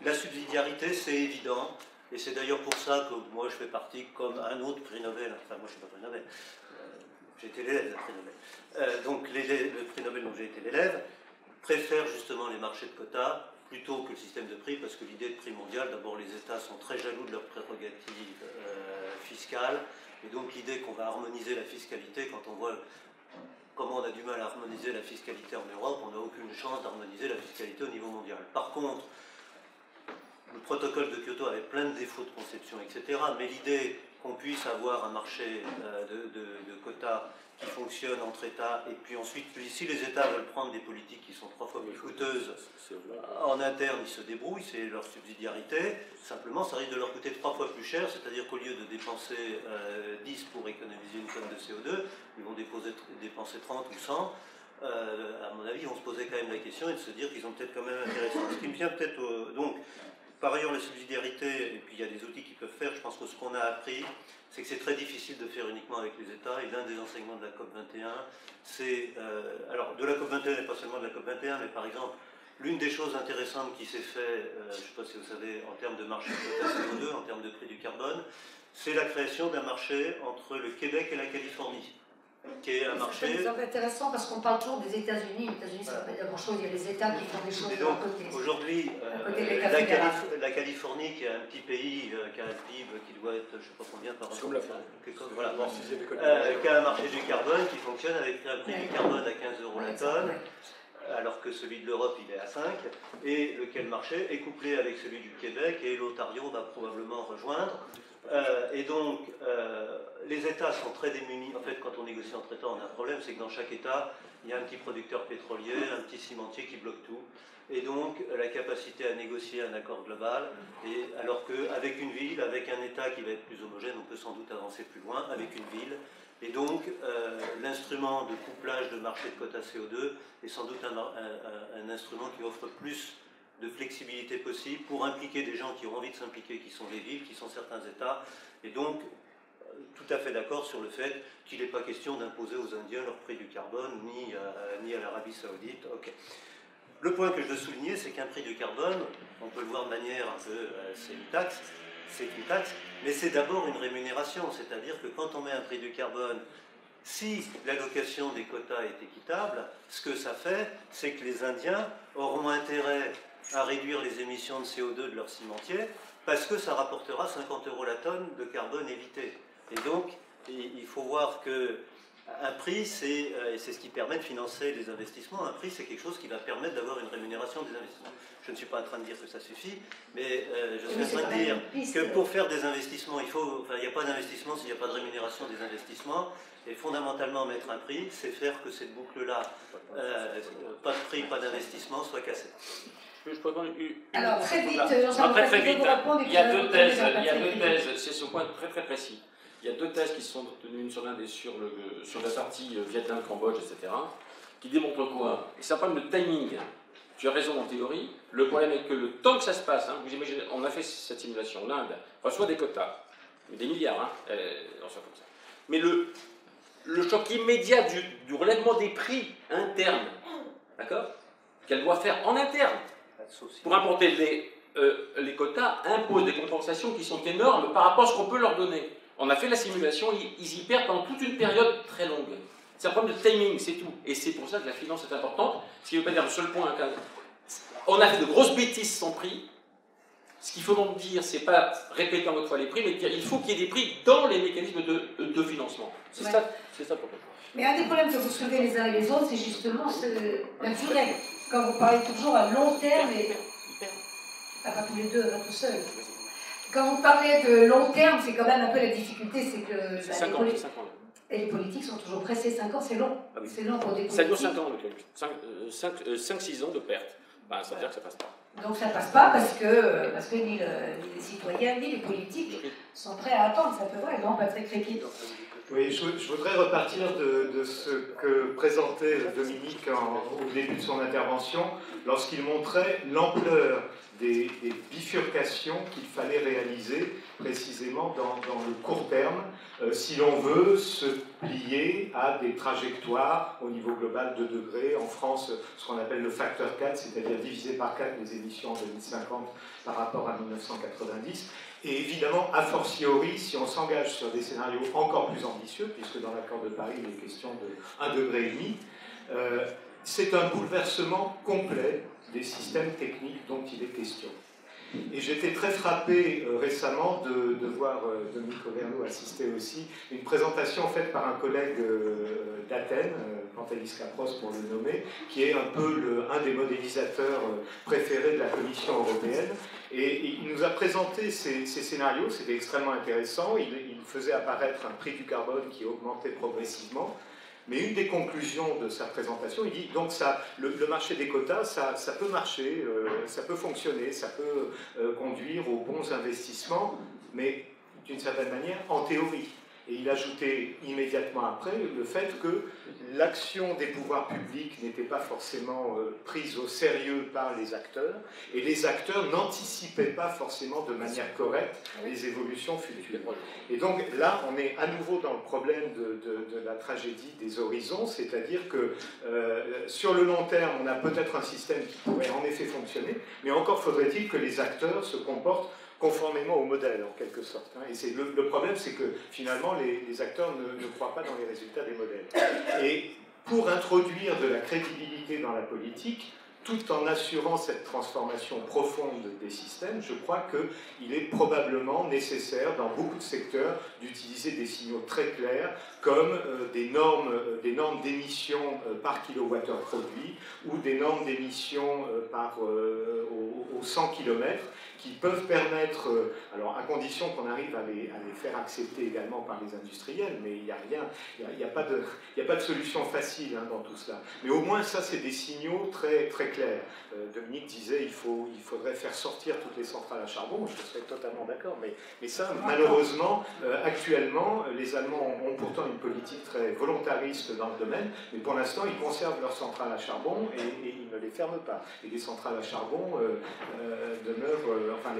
La subsidiarité, c'est évident, et c'est d'ailleurs pour ça que moi je fais partie, comme un autre prix Nobel, enfin moi je ne suis pas prix Nobel, j'ai été l'élève du prix Nobel. Donc le prix Nobel dont j'ai été l'élève préfère justement les marchés de quotas plutôt que le système de prix, parce que l'idée de prix mondial, d'abord les États sont très jaloux de leurs prérogatives fiscales, et donc l'idée qu'on va harmoniser la fiscalité, quand on voit comment on a du mal à harmoniser la fiscalité en Europe, on n'a aucune chance d'harmoniser la fiscalité au niveau mondial. Par contre, le protocole de Kyoto avait plein de défauts de conception, etc. Mais l'idée qu'on puisse avoir un marché de quotas qui fonctionne entre États, et puis ensuite, si les États veulent prendre des politiques qui sont 3 fois plus coûteuses, en interne, ils se débrouillent, c'est leur subsidiarité. Simplement, ça risque de leur coûter 3 fois plus cher, c'est-à-dire qu'au lieu de dépenser 10 pour économiser une tonne de CO2, ils vont dépenser 30 ou 100. À mon avis, ils vont se poser quand même la question et de se dire qu'ils ont peut-être quand même intéressant. Ce qui me vient peut-être donc, par ailleurs, la subsidiarité, et puis il y a des outils qui peuvent faire, je pense que ce qu'on a appris, c'est que c'est très difficile de faire uniquement avec les États, et l'un des enseignements de la COP21, c'est, alors de la COP21 et pas seulement de la COP21, mais par exemple, l'une des choses intéressantes qui s'est fait, je ne sais pas si vous savez, en termes de marché de quota CO2, en termes de prix du carbone, c'est la création d'un marché entre le Québec et la Californie, qui est un marché... C'est intéressant parce qu'on parle toujours des États-Unis. Les États-Unis, ça ne veut pas dire grand-chose. Il y a les États qui font des choses de leur côté. Aujourd'hui, la Californie, qui est un petit pays, qui a un PIB qui doit être, je ne sais pas combien par rapport à voilà, bon, qui a un marché du carbone qui fonctionne avec un prix du carbone à 15 € la tonne, alors que celui de l'Europe, il est à 5, et lequel marché est couplé avec celui du Québec, et l'Ontario va probablement rejoindre. Et donc, les États sont très démunis. En fait, quand on négocie entre États, on a un problème, c'est que dans chaque État, il y a un petit producteur pétrolier, un petit cimentier qui bloque tout. Et donc, la capacité à négocier un accord global, et alors qu'avec une ville, avec un État qui va être plus homogène, on peut sans doute avancer plus loin, avec une ville. Et donc, l'instrument de couplage de marché de quotas CO2 est sans doute un instrument qui offre plus de flexibilité possible pour impliquer des gens qui ont envie de s'impliquer, qui sont les villes, qui sont certains États, et donc tout à fait d'accord sur le fait qu'il n'est pas question d'imposer aux Indiens leur prix du carbone, ni à l'Arabie Saoudite. Okay. Le point que je veux souligner, c'est qu'un prix du carbone, on peut le voir de manière un peu, c'est une taxe, mais c'est d'abord une rémunération, c'est-à-dire que quand on met un prix du carbone, si l'allocation des quotas est équitable, ce que ça fait, c'est que les Indiens auront intérêt à réduire les émissions de CO2 de leur cimentier, parce que ça rapportera 50 € la tonne de carbone évité. Et donc, il faut voir qu'un prix, c'est ce qui permet de financer les investissements. Un prix, c'est quelque chose qui va permettre d'avoir une rémunération des investissements. Je ne suis pas en train de dire que ça suffit, mais je suis en train de dire que pour faire des investissements, il n'y a pas d'investissement s'il n'y a pas de rémunération des investissements. Et fondamentalement, mettre un prix, c'est faire que cette boucle-là, pas de prix, pas d'investissement, soit cassée. Alors, très vite, après, très vite, il y a deux thèses, c'est ce point très très précis. Il y a deux thèses qui sont tenues, une sur l'Inde et sur la partie Vietnam, Cambodge, etc., qui démontrent quoi? C'est un problème de timing. Tu as raison en théorie. Le problème est que le temps que ça se passe, vous imaginez, on a fait cette simulation, l'Inde reçoit des quotas, des milliards, on reçoit comme ça. Mais le choc immédiat du relèvement des prix internes, d'accord, qu'elle doit faire en interne, pour importer les quotas, impose des compensations qui sont énormes par rapport à ce qu'on peut leur donner. On a fait la simulation, ils y perdent pendant toute une période très longue. C'est un problème de timing, c'est tout. Et c'est pour ça que la finance est importante. Ce qui ne veut pas dire le seul point. On a fait de grosses bêtises sans prix. Ce qu'il faut donc dire, c'est pas répéter en autre fois les prix, mais dire il faut qu'il y ait des prix dans les mécanismes de financement. C'est ça le problème. Mais un des problèmes que vous soulevez les uns et les autres, c'est justement la durée. Quand vous parlez toujours à long terme, et pas tous les deux, pas tout seul. Quand vous parlez de long terme, c'est quand même un peu la difficulté, c'est que les politiques sont toujours pressées. 5 ans, c'est long. Ah oui. C'est long pour des politiques. Ça dure 5 ans, 5-6 ans de perte. Ça veut dire que ça passe pas. Donc ça passe pas parce que ni les citoyens ni les politiques sont prêts à attendre. Ça peut vrai, non, Patrick Réquille? Oui, je voudrais repartir de ce que présentait Dominique au début de son intervention, lorsqu'il montrait l'ampleur des bifurcations bifurcation qu'il fallait réaliser précisément dans le court terme, si l'on veut se plier à des trajectoires au niveau global de degrés. En France, ce qu'on appelle le facteur 4, c'est-à-dire diviser par 4 les émissions en 2050 par rapport à 1990. Et évidemment, a fortiori, si on s'engage sur des scénarios encore plus ambitieux, puisque dans l'accord de Paris, il est question de 1,5 degré, c'est un bouleversement complet des systèmes techniques dont il est question. Et j'étais très frappé récemment de voir Dominique Auvergnat assister aussi une présentation faite par un collègue d'Athènes, Pantelis Kapros pour le nommer, qui est un peu un des modélisateurs préférés de la Commission européenne. Et il nous a présenté ces scénarios, c'était extrêmement intéressant. Il faisait apparaître un prix du carbone qui augmentait progressivement. Mais une des conclusions de sa présentation, il dit donc le marché des quotas, ça peut marcher, ça peut fonctionner, ça peut conduire aux bons investissements, mais d'une certaine manière, en théorie. Et il ajoutait immédiatement après le fait que l'action des pouvoirs publics n'était pas forcément prise au sérieux par les acteurs, et les acteurs n'anticipaient pas forcément de manière correcte les évolutions futures. Et donc là, on est à nouveau dans le problème de la tragédie des horizons, c'est-à-dire que sur le long terme, on a peut-être un système qui pourrait en effet fonctionner, mais encore faudrait-il que les acteurs se comportent conformément au modèle, en quelque sorte. Et le problème, c'est que finalement, les acteurs ne croient pas dans les résultats des modèles. Et pour introduire de la crédibilité dans la politique, tout en assurant cette transformation profonde des systèmes, je crois qu'il est probablement nécessaire, dans beaucoup de secteurs, d'utiliser des signaux très clairs, comme des normes d'émissions par kilowattheure produit, ou des normes d'émissions aux 100 km, qui peuvent permettre, alors à condition qu'on arrive à les faire accepter également par les industriels, mais il n'y a pas de solution facile dans tout cela. Mais au moins ça, c'est des signaux très, très clair. Dominique disait il faudrait faire sortir toutes les centrales à charbon, je serais totalement d'accord, mais ça, malheureusement, actuellement, les Allemands ont pourtant une politique très volontariste dans le domaine, mais pour l'instant, ils conservent leurs centrales à charbon et ils ne les ferment pas. Et les centrales à charbon demeurent, enfin,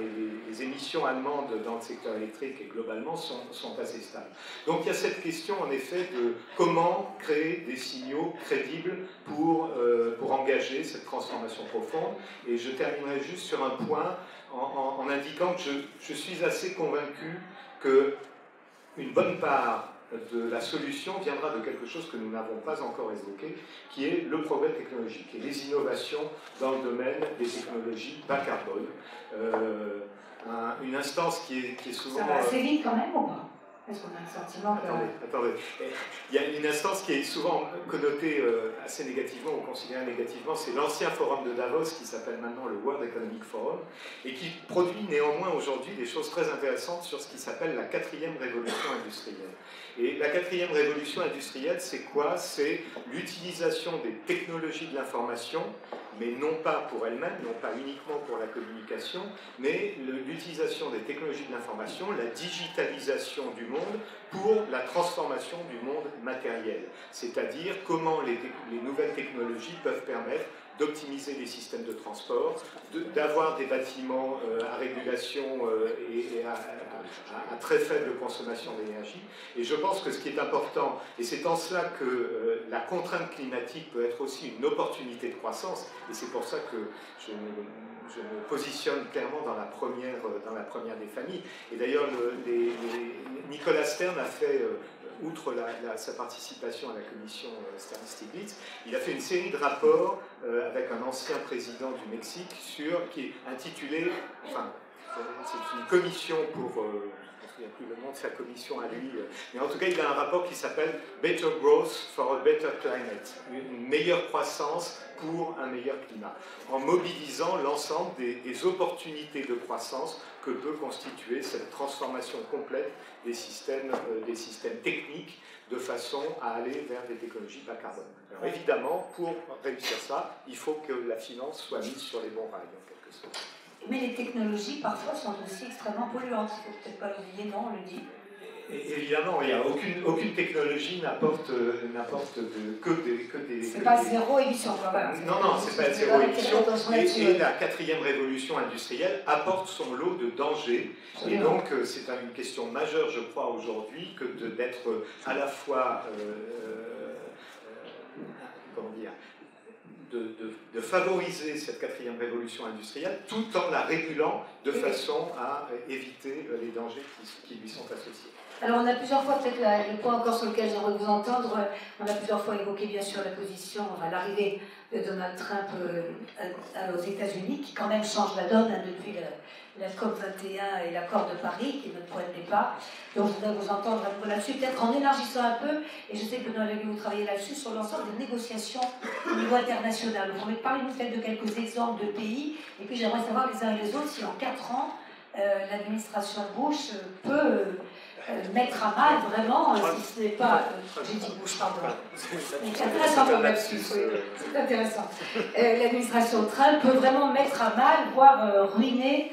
les émissions allemandes dans le secteur électrique et globalement sont assez stables. Donc il y a cette question, en effet, de comment créer des signaux crédibles pour engager cette transformation profonde. Et je terminerai juste sur un point en indiquant que je suis assez convaincu qu'une bonne part de la solution viendra de quelque chose que nous n'avons pas encore évoqué, qui est le progrès technologique et les innovations dans le domaine des technologies bas carbone. Une instance qui est souvent... Ça va assez vite quand même ou pas? Est-ce qu'on a le sentiment que... Attendez. Il y a une instance qui est souvent connotée assez négativement ou considérée négativement, c'est l'ancien forum de Davos qui s'appelle maintenant le World Economic Forum et qui produit néanmoins aujourd'hui des choses très intéressantes sur ce qui s'appelle la 4e révolution industrielle. Et la 4e révolution industrielle, c'est quoi? C'est l'utilisation des technologies de l'information, mais non pas pour elles-mêmes, non pas uniquement pour la communication, mais l'utilisation des technologies de l'information, la digitalisation du monde pour la transformation du monde matériel. C'est-à-dire comment les nouvelles technologies peuvent permettre d'optimiser les systèmes de transport, d'avoir des bâtiments à régulation et à très faible consommation d'énergie. Et je pense que ce qui est important, et c'est en cela que la contrainte climatique peut être aussi une opportunité de croissance, et c'est pour ça que je me positionne clairement dans la première des familles. Et d'ailleurs, Nicolas Stern a fait, outre sa participation à la commission Stern-Stiglitz, il a fait une série de rapports avec un ancien président du Mexique qui est intitulé, enfin, c'est une commission pour... je ne me souviens plus le nom de sa commission à lui, mais en tout cas il a un rapport qui s'appelle Better Growth for a Better Climate, une meilleure croissance pour un meilleur climat, en mobilisant l'ensemble des opportunités de croissance que peut constituer cette transformation complète des systèmes techniques de façon à aller vers des technologies bas carbone. Alors évidemment, pour réussir ça, il faut que la finance soit mise sur les bons rails, en quelque sorte. Mais les technologies, parfois, sont aussi extrêmement polluantes. Il ne faut peut-être pas l'oublier, non, on le dit. Évidemment, il n'y a aucune technologie n'apporte que des... C'est pas zéro émission, quoi. Voilà. Non, c'est pas zéro émission. Et la quatrième révolution industrielle apporte son lot de dangers. Et donc, c'est une question majeure, je crois, aujourd'hui, que d'être à la fois... comment dire, de favoriser cette quatrième révolution industrielle tout en la régulant de façon à éviter les dangers qui lui sont associés. Alors on a plusieurs fois, peut-être le point encore sur lequel j'aimerais vous entendre, on a plusieurs fois évoqué bien sûr la position, enfin l'arrivée de Donald Trump aux États-Unis, qui quand même change la donne depuis la COP21 et l'accord de Paris, qui est notre point de départ. Donc je voudrais vous entendre un peu là-dessus, peut-être en élargissant un peu, et je sais que Benoît Leguet, vous travaillez là-dessus, sur l'ensemble des négociations au niveau international. Donc parlez-nous peut-être de quelques exemples de pays, et puis j'aimerais savoir les uns et les autres si en 4 ans, l'administration Bush peut mettre à mal vraiment, si ce n'est pas... j'ai dit Bush, pardon. C'est intéressant comme lapsus, oui. C'est intéressant. L'administration Trump peut vraiment mettre à mal, voire ruiner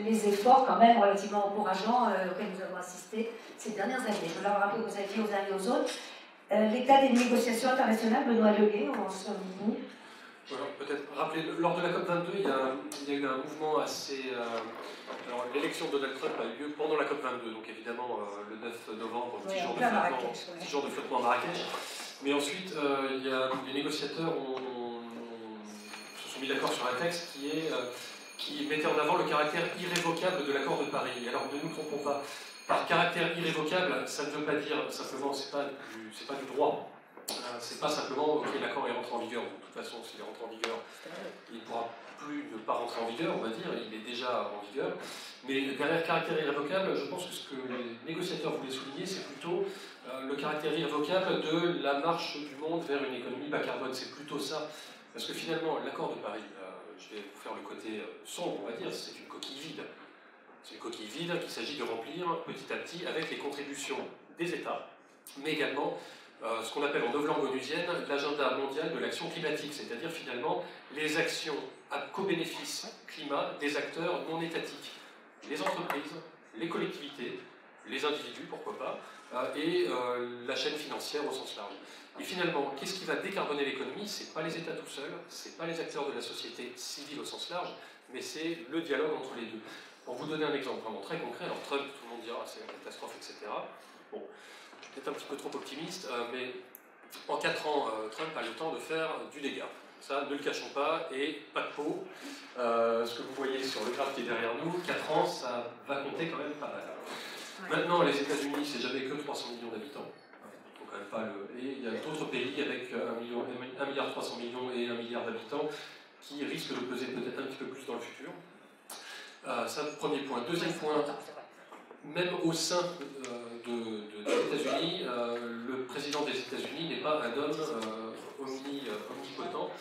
les efforts quand même relativement encourageants auxquels nous avons assisté ces dernières années. Je voulais rappeler aux avis aux uns et aux autres. L'état des négociations internationales, Benoît Leguet, où en sommes-nous? Voilà, peut-être rappeler, lors de la COP22, il y a eu un mouvement assez... alors, l'élection de Donald Trump a eu lieu pendant la COP22, donc évidemment le 9 novembre, petit jour de flottement à Marrakech. Mais ensuite, il y a des négociateurs se sont mis d'accord sur un texte qui mettait en avant le caractère irrévocable de l'accord de Paris. Et alors, ne nous trompons pas, par caractère irrévocable, ça ne veut pas dire simplement, c'est pas du droit. C'est pas simplement, ok, l'accord est rentré en vigueur, de toute façon, s'il est rentré en vigueur, il ne pourra plus ne pas rentrer en vigueur, on va dire, il est déjà en vigueur. Mais derrière caractère irrévocable, je pense que ce que les négociateurs voulaient souligner, c'est plutôt le caractère irrévocable de la marche du monde vers une économie bas carbone. C'est plutôt ça. Parce que finalement, l'accord de Paris, je vais vous faire le côté sombre, on va dire, c'est une coquille vide. C'est une coquille vide qu'il s'agit de remplir petit à petit avec les contributions des États, mais également ce qu'on appelle en novlangue onusienne l'agenda mondial de l'action climatique, c'est-à-dire finalement les actions à co-bénéfice climat des acteurs non étatiques, les entreprises, les collectivités, les individus, pourquoi pas, et la chaîne financière au sens large. Et finalement, qu'est-ce qui va décarboner l'économie? C'est pas les États tout seuls, c'est pas les acteurs de la société civile au sens large, mais c'est le dialogue entre les deux. Pour vous donner un exemple vraiment très concret, alors Trump, tout le monde dira c'est une catastrophe, etc. Bon, je suis peut-être un petit peu trop optimiste, mais en 4 ans, Trump a le temps de faire du dégât. Ça, ne le cachons pas, et pas de peau. Ce que vous voyez sur le graphe qui est derrière nous, 4 ans, ça va compter quand même pas mal. Maintenant, les États-Unis, c'est jamais que 300 millions d'habitants. Il faut quand même pas le... Et il y a d'autres pays avec 1,3 milliard et 1 milliard d'habitants qui risquent de peser peut-être un petit peu plus dans le futur. Ça, premier point. Deuxième point, même au sein des États-Unis, le président des États-Unis n'est pas un homme omnipotent.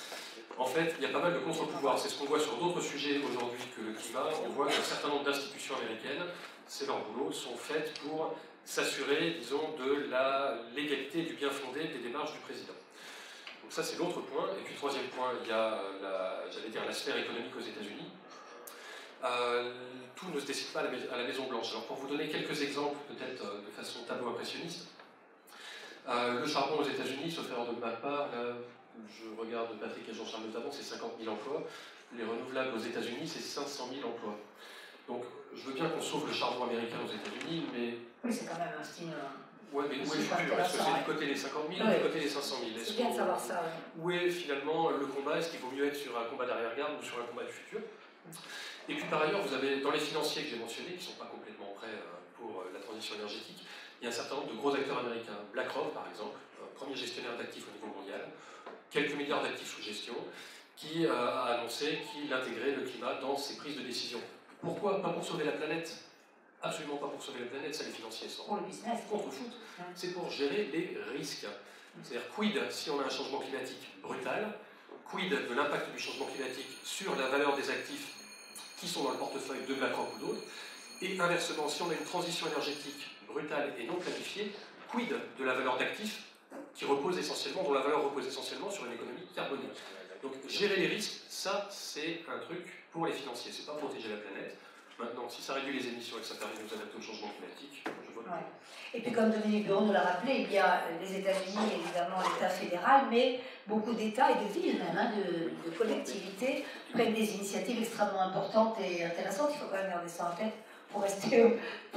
En fait, il y a pas mal de contre-pouvoirs. C'est ce qu'on voit sur d'autres sujets aujourd'hui que le climat. On voit qu'un certain nombre d'institutions américaines, c'est leur boulot, sont faites pour s'assurer, disons, de la légalité du bien fondé des démarches du président. Donc ça, c'est l'autre point. Et puis, troisième point, il y a, la sphère économique aux États-Unis. Tout ne se décide pas à la Maison-Blanche. Alors, pour vous donner quelques exemples, peut-être de façon tableau impressionniste, le charbon aux États-Unis, sauf erreur de ma part, là, je regarde Patrick et Jean-Charles notamment, c'est 50 000 emplois. Les renouvelables aux États-Unis, c'est 500 000 emplois. Donc, je veux bien qu'on sauve le charbon américain aux États-Unis, mais. Oui, c'est quand même un signe. Ouais, mais où est le futur? Est-ce que c'est du côté des 50 000 ou du côté des 500 000? C'est bien de savoir ça. Où est finalement le combat? Est-ce qu'il vaut mieux être sur un combat d'arrière-garde ou sur un combat du futur? Et puis par ailleurs, vous avez dans les financiers que j'ai mentionnés, qui ne sont pas complètement prêts pour la transition énergétique, il y a un certain nombre de gros acteurs américains. BlackRock, par exemple, premier gestionnaire d'actifs au niveau mondial, quelques milliards d'actifs sous gestion, qui a annoncé qu'il intégrait le climat dans ses prises de décision. Pourquoi? Pas pour sauver la planète. Absolument pas pour sauver la planète, ça les financiers sont contre-foot. C'est pour gérer les risques. C'est-à-dire, quid si on a un changement climatique brutal, quid de l'impact du changement climatique sur la valeur des actifs qui sont dans le portefeuille de BlackRock ou d'autres, et inversement, si on a une transition énergétique brutale et non planifiée, quid de la valeur d'actifs dont la valeur repose essentiellement sur une économie carbonée. Donc gérer les risques, ça c'est un truc pour les financiers, c'est pas protéger la planète. Maintenant, si ça réduit les émissions et que ça permet de nous adapter au changement climatique, je vois. Ouais. Et puis comme Dominique Bureau nous l'a rappelé, il y a les États-Unis, évidemment l'État fédéral, mais beaucoup d'États et de villes même, hein, de collectivités prennent des initiatives extrêmement importantes et intéressantes. Il faut quand même garder ça en tête pour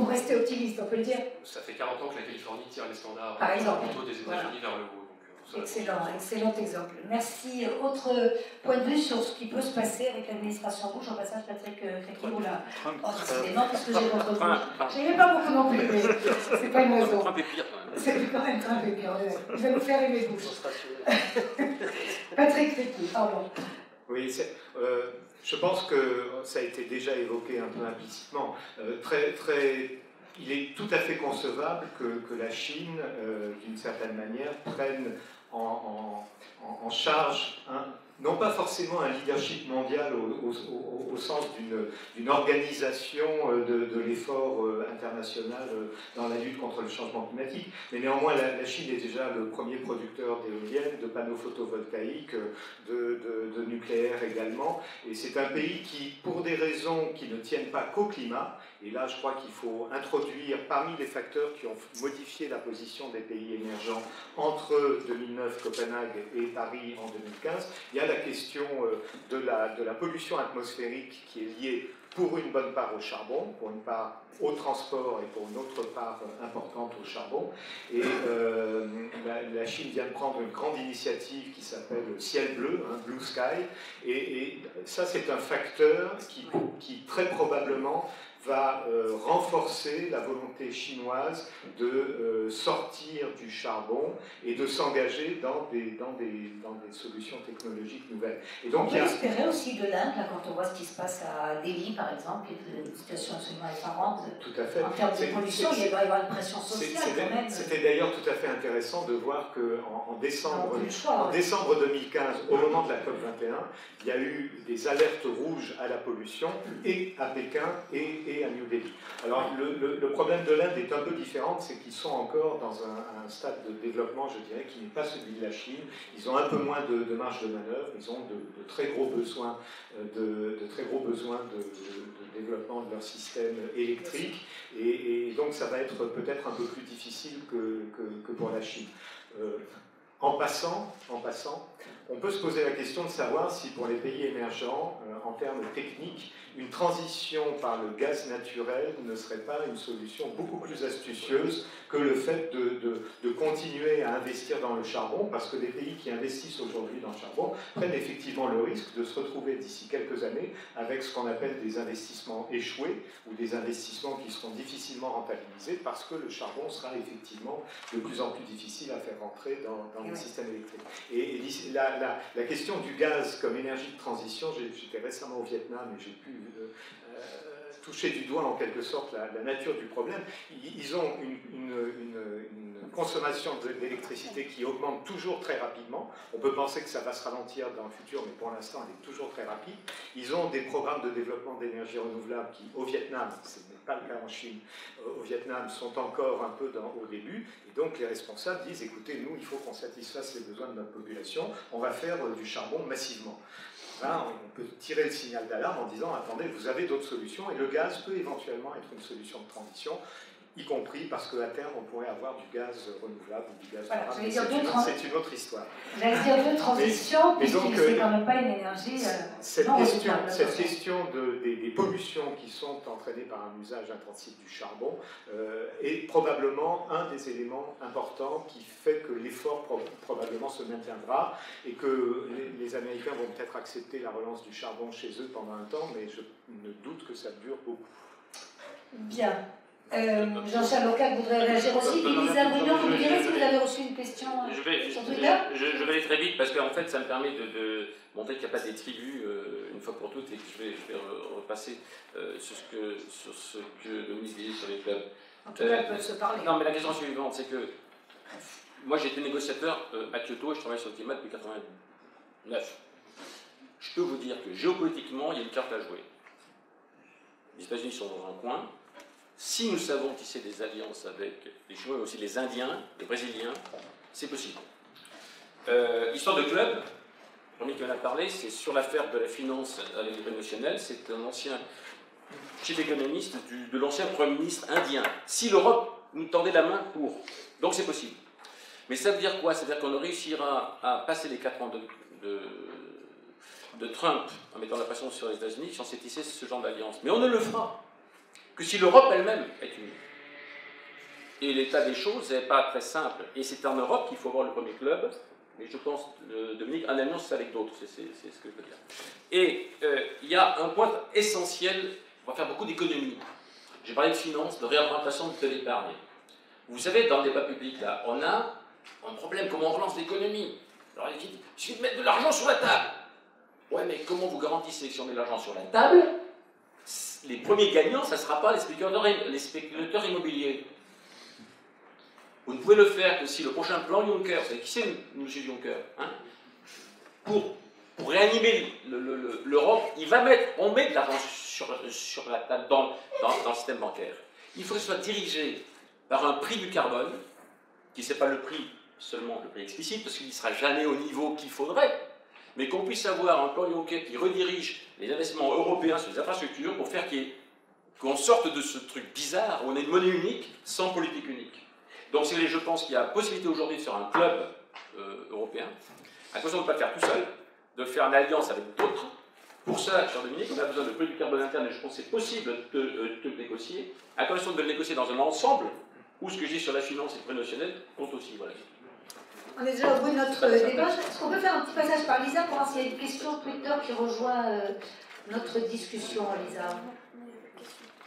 rester optimiste, on peut le dire. Ça fait 40 ans que la Californie tire les standards par exemple, plutôt des États-Unis vers le haut. Excellent exemple. Merci. Autre point de vue sur ce qui peut se passer avec l'administration rouge. Au passage, Patrick Créqui, vous l'a décidément, parce que j'ai contre vous. Je n'aimais pas beaucoup non plus, mais c'est pas une raison. Trump est pire quand même. C'est quand même Trump est pire. Il va nous faire aimer bouche. Patrick Créqui, pardon. Oui, je pense que ça a été déjà évoqué un peu implicitement. Il est tout à fait concevable que la Chine, d'une certaine manière, prenne en charge, non pas forcément un leadership mondial au sens d'une organisation de l'effort international dans la lutte contre le changement climatique, mais néanmoins la Chine est déjà le premier producteur d'éoliennes, de panneaux photovoltaïques, de nucléaire également, et c'est un pays qui, pour des raisons qui ne tiennent pas qu'au climat, et là je crois qu'il faut introduire parmi les facteurs qui ont modifié la position des pays émergents entre 2009, Copenhague et Paris en 2015, il y a la question de la pollution atmosphérique qui est liée pour une bonne part au charbon, pour une part au transport et pour une autre part importante au charbon. Et la Chine vient de prendre une grande initiative qui s'appelle Ciel Bleu, hein, Blue Sky, et ça c'est un facteur qui très probablement va renforcer la volonté chinoise de sortir du charbon et de s'engager dans des solutions technologiques nouvelles. Et donc, on peut espérer aussi de l'Inde, quand on voit ce qui se passe à Delhi, par exemple, qui est une situation absolument effarante. Tout à fait. En termes de pollution, il va y avoir une pression sociale quand même. C'était d'ailleurs tout à fait intéressant de voir qu'en décembre 2015, au moment de la COP21, il y a eu des alertes rouges à la pollution et à Pékin et à New Delhi. Alors le problème de l'Inde est un peu différent, c'est qu'ils sont encore dans un stade de développement, je dirais, qui n'est pas celui de la Chine. Ils ont un peu moins de marge de manœuvre, ils ont de très gros besoins de développement de leur système électrique, et donc ça va être peut-être un peu plus difficile que pour la Chine. En passant, on peut se poser la question de savoir si pour les pays émergents, en termes techniques, une transition par le gaz naturel ne serait pas une solution beaucoup plus astucieuse que le fait de continuer à investir dans le charbon, parce que les pays qui investissent aujourd'hui dans le charbon prennent effectivement le risque de se retrouver d'ici quelques années avec ce qu'on appelle des investissements échoués ou des investissements qui seront difficilement rentabilisés parce que le charbon sera effectivement de plus en plus difficile à faire rentrer dans le système électrique. Et la question du gaz comme énergie de transition, j'étais récemment au Vietnam et j'ai pu toucher du doigt en quelque sorte la nature du problème. Ils ont une consommation d'électricité qui augmente toujours très rapidement. On peut penser que ça va se ralentir dans le futur, mais pour l'instant elle est toujours très rapide. Ils ont des programmes de développement d'énergie renouvelable qui, au Vietnam, ce n'est pas le cas en Chine, au Vietnam sont encore un peu au début, et donc les responsables disent, écoutez, nous il faut qu'on satisfasse les besoins de notre population, on va faire du charbon massivement. Là, on peut tirer le signal d'alarme en disant, attendez, vous avez d'autres solutions, et le gaz peut éventuellement être une solution de transition, y compris parce qu'à terme, on pourrait avoir du gaz renouvelable ou du gaz durable. C'est une autre histoire. J'allais dire de transition, puisque c'est quand même pas une énergie cette question des pollutions qui sont entraînées par un usage intensif du charbon est probablement un des éléments importants qui fait que l'effort probablement se maintiendra et que les Américains vont peut-être accepter la relance du charbon chez eux pendant un temps, mais je me doute que ça dure beaucoup. Bien. Jean-Charles Local voudrait réagir aussi. Puis Lisa Brignon, vous me direz si vous avez reçu une question sur Twitter. Je vais aller très vite parce qu'en fait ça me permet de montrer qu'il n'y a pas des tribus une fois pour toutes et que je vais repasser sur ce que Dominique disait sur les clubs. En tout cas, ils peuvent se parler. Non, mais la question suivante, c'est que moi j'ai été négociateur à Kyoto et je travaille sur le climat depuis 1989. Je peux vous dire que géopolitiquement, il y a une carte à jouer. Les États-Unis sont dans un coin. Si nous savons tisser des alliances avec les Chinois, mais aussi les Indiens, les Brésiliens, c'est possible. Histoire de club, Jean-Michel en a parlé, c'est sur l'affaire de la finance à l'école nationale, c'est un ancien chief économiste de l'ancien Premier ministre indien. Si l'Europe nous tendait la main pour. Donc c'est possible. Mais ça veut dire quoi? Ça veut dire qu'on réussira à passer les 4 ans de Trump en mettant la pression sur les États-Unis si on s'est tissé ce genre d'alliance. Mais on ne le fera que si l'Europe elle-même est unie. Et l'état des choses n'est pas très simple. Et c'est en Europe qu'il faut avoir le premier club. Mais je pense, Dominique, en alliance avec d'autres, c'est ce que je veux dire. Et il y a un point essentiel, on va faire beaucoup d'économies. J'ai parlé de finances, de réorientation de l'épargne. Vous savez, dans le débat public, là, on a un problème, comment on relance l'économie. Alors il dit, il suffit de mettre de l'argent sur la table. Ouais, mais comment vous garantissez que si on met de l'argent sur la table, les premiers gagnants, ça ne sera pas les spéculateurs immobiliers. Vous ne pouvez le faire que si le prochain plan Juncker, vous savez qui c'est M. Juncker, hein, pour réanimer l'Europe, on met de l'argent sur la table dans le système bancaire. Il faut que ce soit dirigé par un prix du carbone, qui n'est pas le prix seulement le prix explicite, parce qu'il ne sera jamais au niveau qu'il faudrait, mais qu'on puisse avoir un plan Juncker qui redirige les investissements européens sur les infrastructures pour faire qu'on sorte de ce truc bizarre où on a une monnaie unique sans politique unique. Donc je pense qu'il y a possibilité aujourd'hui de faire un club européen, à condition de ne pas le faire tout seul, de faire une alliance avec d'autres. Pour ça, cher Dominique, on a besoin de prix du carbone interne, et je pense que c'est possible de le négocier, à condition de le négocier dans un ensemble, où ce que je dis sur la finance et le prix notionnel compte aussi. Voilà. On est déjà au bout de notre débat. Est-ce qu'on peut faire un petit passage par Lisa pour voir s'il y a une question Twitter qui rejoint notre discussion, Lisa?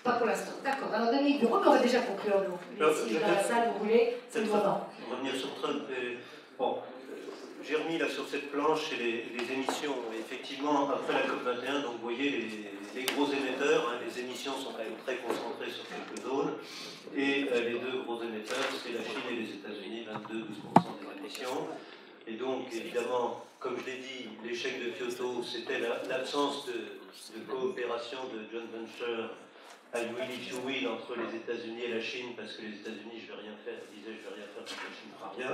Pas pour l'instant. D'accord. Alors, Dominique Bureau, on va déjà conclure, nous. Si dans la salle, vous voulez, c'est le moment. Revenir sur Trump. Bon, j'ai remis là sur cette planche les émissions. Et effectivement, après la COP21, donc vous voyez les gros émetteurs, hein, les émissions sont quand même très concentrées sur quelques zones. Et les deux gros émetteurs, c'est la Chine et les États-Unis, 22-12% des émissions. Et donc, évidemment, comme je l'ai dit, l'échec de Kyoto, c'était l'absence de coopération de joint venture I will if you will entre les États-Unis et la Chine, parce que les États-Unis, je vais rien faire, disaient je vais rien faire parce que la Chine ne fera rien.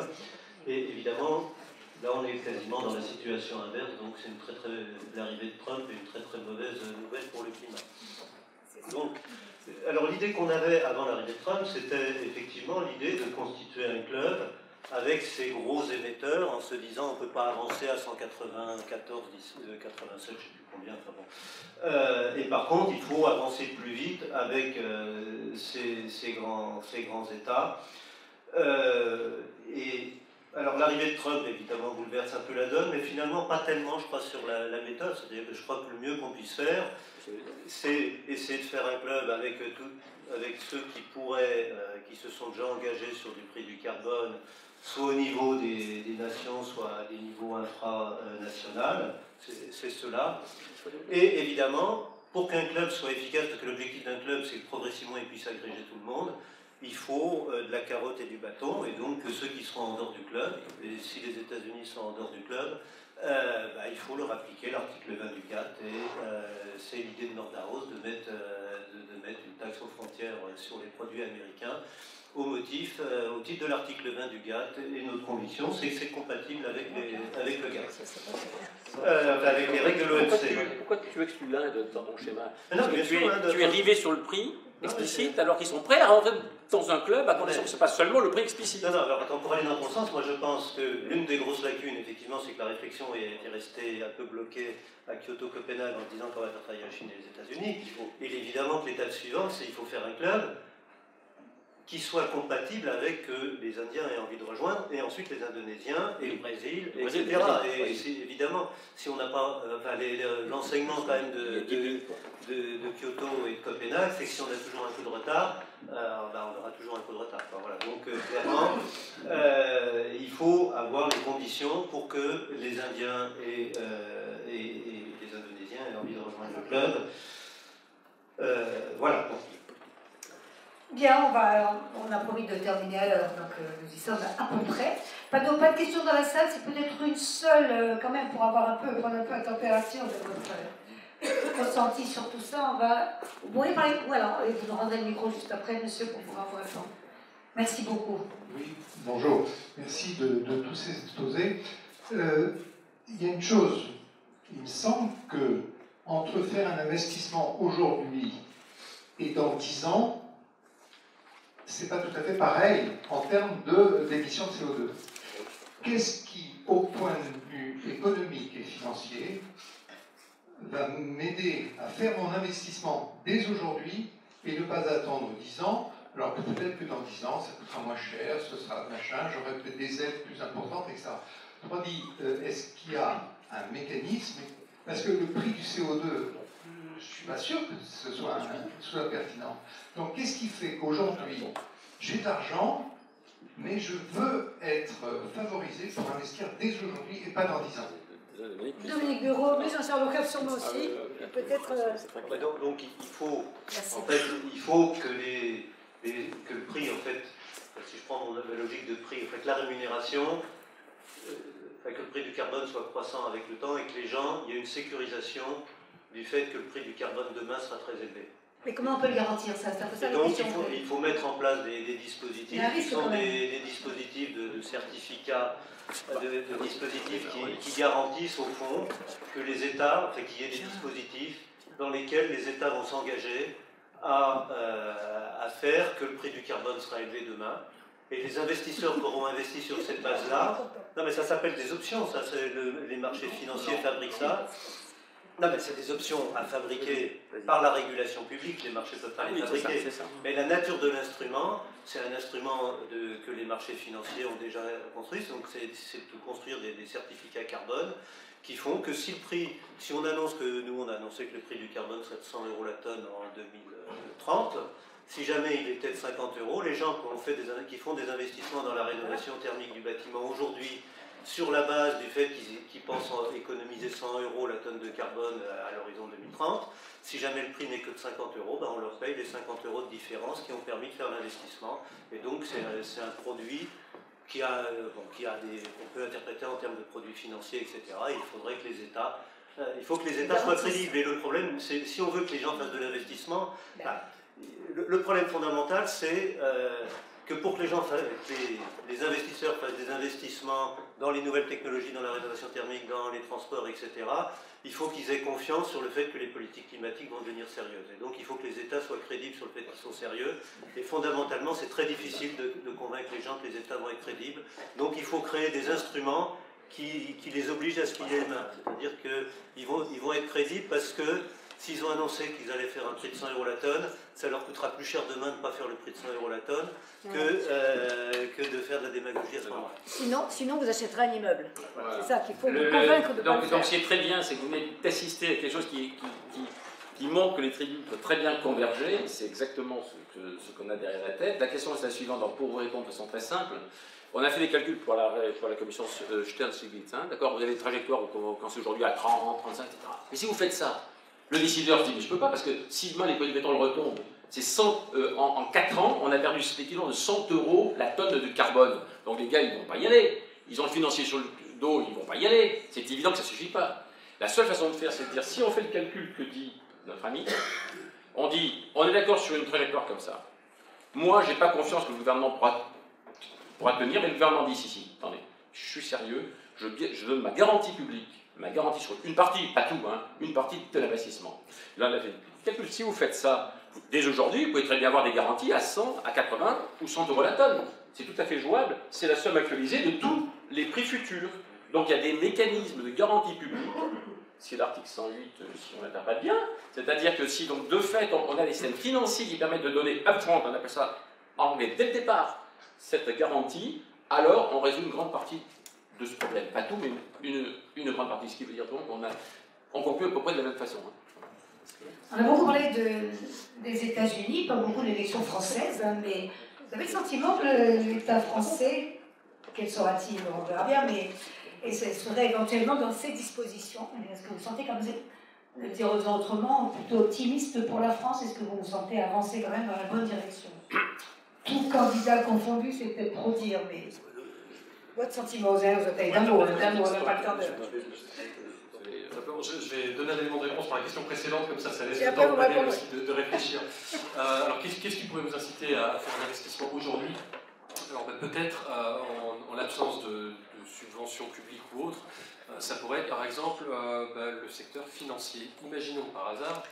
Et évidemment, là on est quasiment dans la situation inverse, donc c'est l'arrivée de Trump est une très très mauvaise nouvelle pour le climat. Donc, alors l'idée qu'on avait avant l'arrivée de Trump, c'était effectivement l'idée de constituer un club avec ces gros émetteurs en se disant on ne peut pas avancer à 194 d'ici 87, je ne sais plus combien, enfin bon. Et par contre, il faut avancer plus vite avec ces grands États. Et alors l'arrivée de Trump, évidemment, bouleverse un peu la donne, mais finalement pas tellement, je crois, sur la méthode. C'est-à-dire que je crois que le mieux qu'on puisse faire, c'est essayer de faire un club avec ceux qui se sont déjà engagés sur du prix du carbone, soit au niveau des nations, soit à des niveaux infranationaux. C'est cela. Et évidemment, pour qu'un club soit efficace, parce que l'objectif d'un club, c'est que progressivement il puisse agréger tout le monde, il faut de la carotte et du bâton, et donc que ceux qui seront en dehors du club, et si les États-Unis sont en dehors du club, il faut leur appliquer l'article 20 du GATT, et c'est l'idée de Nordhaus de mettre une taxe aux frontières sur les produits américains, au titre de l'article 20 du GATT, et notre conviction, c'est que c'est compatible avec le GATT. Avec les règles de l'OMC. Pourquoi tu exclus l'Inde dans ton schéma? Parce que tu es rivé sur le prix explicite, alors qu'ils sont prêts à rentrer dans un club à condition que ce n'est pas seulement le prix explicite. Non, alors attends, pour aller dans ton sens, moi je pense que l'une des grosses lacunes, effectivement, c'est que la réflexion est restée un peu bloquée à Kyoto-Copenhague en disant qu'on va faire travailler la Chine et les États-Unis. Et évidemment que l'étape suivante, c'est qu'il faut faire un club qui soit compatible avec que les Indiens aient envie de rejoindre, et ensuite les Indonésiens, et le Brésil, etc. Et évidemment, si on n'a pas l'enseignement quand même de Kyoto et de Copenhague, c'est que si on a toujours un coup de retard, on aura toujours un coup de retard. Enfin, voilà. Donc clairement, il faut avoir les conditions pour que les Indiens et les Indonésiens aient envie de rejoindre le club. Voilà. Bien, on a promis de terminer à l'heure, donc nous y sommes à peu près. Pas de questions dans la salle, c'est peut-être une seule, quand même, pour prendre un peu la température de votre ressenti sur tout ça. Vous pourriez parler, voilà, et vous nous rendrez le micro juste après, monsieur, pour pouvoir vous répondre. Merci beaucoup. Oui, bonjour. Merci de tous ces exposés. Il y a une chose, il me semble que entre faire un investissement aujourd'hui et dans 10 ans, c'est pas tout à fait pareil en termes d'émissions de CO2. Qu'est-ce qui, au point de vue économique et financier, va m'aider à faire mon investissement dès aujourd'hui et ne pas attendre 10 ans, alors que peut-être que dans 10 ans, ça coûtera moins cher, ce sera machin, j'aurai peut-être des aides plus importantes, etc. Autrement dit, est-ce qu'il y a un mécanisme? Parce que le prix du CO2, je ne suis pas sûr que ce soit pertinent. Donc qu'est-ce qui fait qu'aujourd'hui, j'ai de l'argent, mais je veux être favorisé pour investir dès aujourd'hui et pas dans 10 ans? Dominique Bureau, mais j'en ai sur moi aussi. Peut-être. Donc il faut, en fait, il faut que le prix, en fait, si je prends la logique de prix, en fait, la rémunération, que le prix du carbone soit croissant avec le temps et que les gens, il y ait une sécurisation du fait que le prix du carbone demain sera très élevé. Mais comment on peut le garantir ça? Donc il faut mettre en place des dispositifs qui sont des dispositifs de certificats, de dispositifs qui garantissent au fond que les États, enfin qu'il y ait des dispositifs dans lesquels les États vont s'engager à faire que le prix du carbone sera élevé demain. Et les investisseurs qui auront investi sur cette base-là, non mais ça s'appelle des options, ça, les marchés financiers fabriquent ça. Non mais c'est des options à fabriquer par la régulation publique, les marchés peuvent pas les fabriquer. Mais la nature de l'instrument, c'est un instrument que les marchés financiers ont déjà construit, donc c'est de construire des certificats carbone qui font que si on annonce que nous on a annoncé que le prix du carbone serait de 100 € la tonne en 2030, si jamais il était de 50 €, les gens qui font des investissements dans la rénovation thermique du bâtiment aujourd'hui, sur la base du fait qu'ils pensent économiser 100 € la tonne de carbone à l'horizon 2030, si jamais le prix n'est que de 50 €, ben on leur paye les 50 € de différence qui ont permis de faire l'investissement. Et donc c'est un produit qu'on peut interpréter en termes de produits financiers, etc. Et il faudrait que les États, soient crédibles. Et le problème, c'est si on veut que les gens fassent de l'investissement, le problème fondamental, c'est que pour que les investisseurs fassent des investissements dans les nouvelles technologies, dans la rénovation thermique, dans les transports, etc., il faut qu'ils aient confiance sur le fait que les politiques climatiques vont devenir sérieuses. Et donc il faut que les États soient crédibles sur le fait qu'ils sont sérieux. Et fondamentalement, c'est très difficile de convaincre les gens que les États vont être crédibles. Donc il faut créer des instruments qui les obligent à se plier les mains. C'est-à-dire qu'ils vont être crédibles parce que s'ils ont annoncé qu'ils allaient faire un prix de 100 € la tonne, ça leur coûtera plus cher demain de ne pas faire le prix de 100 € la tonne que de faire de la démagogie à ce moment-là. Sinon, vous achèterez un immeuble. Voilà. C'est ça qu'il faut vous convaincre de pas le faire. Donc ce qui est très bien, c'est que vous venez d'assister à quelque chose qui montre que les tribus peuvent très bien converger. C'est exactement ce qu'on a derrière la tête. La question est la suivante, donc pour vous répondre de façon très simple. On a fait des calculs pour la commission Stern-Stiglitz. D'accord, vous avez des trajectoires, vous commencez aujourd'hui à 30, 35, etc. Mais si vous faites ça, le décideur dit, mais je ne peux pas, parce que si demain les produits de pétrole retombent, c'est en 4 ans, on a perdu l'équivalent de 100 € la tonne de carbone. Donc les gars, ils ne vont pas y aller. Ils ont le financier sur le dos, ils ne vont pas y aller. C'est évident que ça ne suffit pas. La seule façon de faire, c'est de dire, si on fait le calcul que dit notre ami, on dit, on est d'accord sur une trajectoire comme ça. Moi, je n'ai pas confiance que le gouvernement pourra tenir, mais le gouvernement dit, si, attendez, je suis sérieux, je donne ma garantie publique, ma garantie sur une partie, pas tout, hein, une partie de l'investissement. Là, on a fait calcul. Si vous faites ça, dès aujourd'hui, vous pouvez très bien avoir des garanties à 100, à 80 ou 100 € la tonne. C'est tout à fait jouable. C'est la somme actualisée de tous les prix futurs. Donc il y a des mécanismes de garantie publique. C'est l'article 108, si on l'interprète bien. C'est-à-dire que si, donc, de fait, on a des systèmes financiers qui permettent de donner upfront, on appelle ça en anglais, dès le départ, cette garantie, alors on résout une grande partie de ce problème. Pas tout, mais une grande partie. Ce qui veut dire donc on conclut à peu près de la même façon. On a beaucoup parlé des États-Unis, pas beaucoup de l'élection française, hein, mais vous avez le sentiment que l'État français, quel sera-t-il, on verra bien, mais et ce serait éventuellement dans ces dispositions. Est-ce que vous sentez, comme vous êtes, dire autrement, plutôt optimiste pour la France? Est-ce que vous vous sentez avancer quand même dans la bonne direction? Tout candidat confondu, c'est peut-être trop dire, mais votre sentiment, vous avez d'un mot, on n'a pas le temps de... Je vais donner un élément de réponse pour la question précédente, comme ça laisse et le temps après, aussi de réfléchir. Alors, qu'est-ce qui pourrait vous inciter à faire un investissement aujourd'hui? Alors, peut-être, en l'absence de subventions publiques ou autres, ça pourrait être, par exemple, le secteur financier. Imaginons par hasard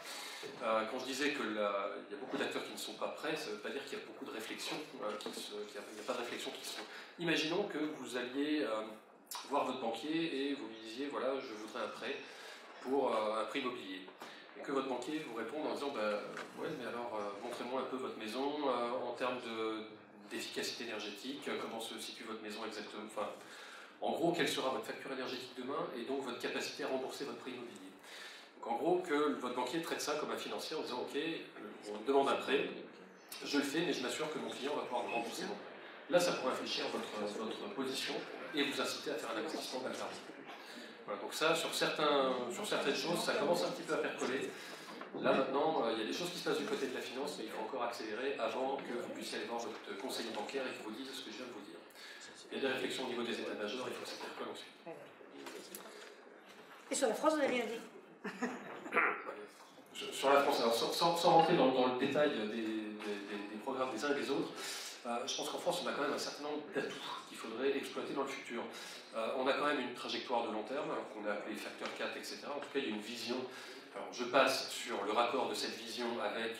Quand je disais qu'il y a beaucoup d'acteurs qui ne sont pas prêts, ça ne veut pas dire qu'il y a beaucoup de réflexions, qu'il n'y a pas de réflexions qui sont... Imaginons que vous alliez voir votre banquier et vous lui disiez, voilà, je voudrais un prêt pour un prêt immobilier. Et que votre banquier vous réponde en disant, ouais, mais alors montrez-moi un peu votre maison en termes d'efficacité énergétique, comment se situe votre maison exactement, enfin, en gros, quelle sera votre facture énergétique demain et donc votre capacité à rembourser votre prêt immobilier. Donc en gros, que votre banquier traite ça comme un financier en disant, ok, on me demande un prêt, je le fais, mais je m'assure que mon client va pouvoir me rembourser mon prêt. Là, ça pourrait infléchir votre position et vous inciter à faire un investissement d'alternance. Voilà, donc ça, sur certaines choses, ça commence un petit peu à percoler. Là, maintenant, il y a des choses qui se passent du côté de la finance, mais il faut encore accélérer avant que vous puissiez aller voir votre conseiller bancaire et qu'il vous dise ce que je viens de vous dire. Il y a des réflexions au niveau des états-majors, il faut que ça percole ensuite. Et sur la France, vous n'avez rien dit. Sur la France, alors, sans rentrer dans le détail des programmes des uns et des autres, je pense qu'en France, on a quand même un certain nombre d'atouts qu'il faudrait exploiter dans le futur. On a quand même une trajectoire de long terme, qu'on a appelée facteur 4, etc. En tout cas, il y a une vision. Alors, je passe sur le raccord de cette vision avec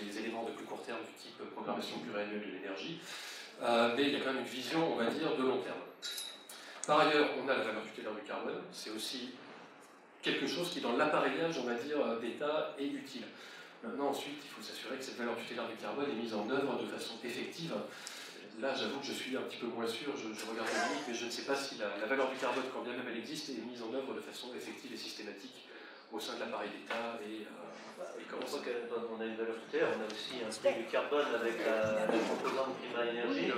les éléments de plus court terme du type programmation pluriannuelle de l'énergie, mais il y a quand même une vision, on va dire, de long terme. Par ailleurs, on a la valeur tutélaire du carbone, c'est aussi quelque chose qui, dans l'appareillage, on va dire, d'État, est utile. Maintenant, ensuite, il faut s'assurer que cette valeur tutélaire du carbone est mise en œuvre de façon effective. Là, j'avoue que je suis un petit peu moins sûr, je regarde le livre, mais je ne sais pas si la valeur du carbone, quand bien même elle existe, est mise en œuvre de façon effective et systématique au sein de l'appareil d'État et comment ça... On a une valeur tutélaire, on a aussi un prix du carbone avec la composante climat-énergie,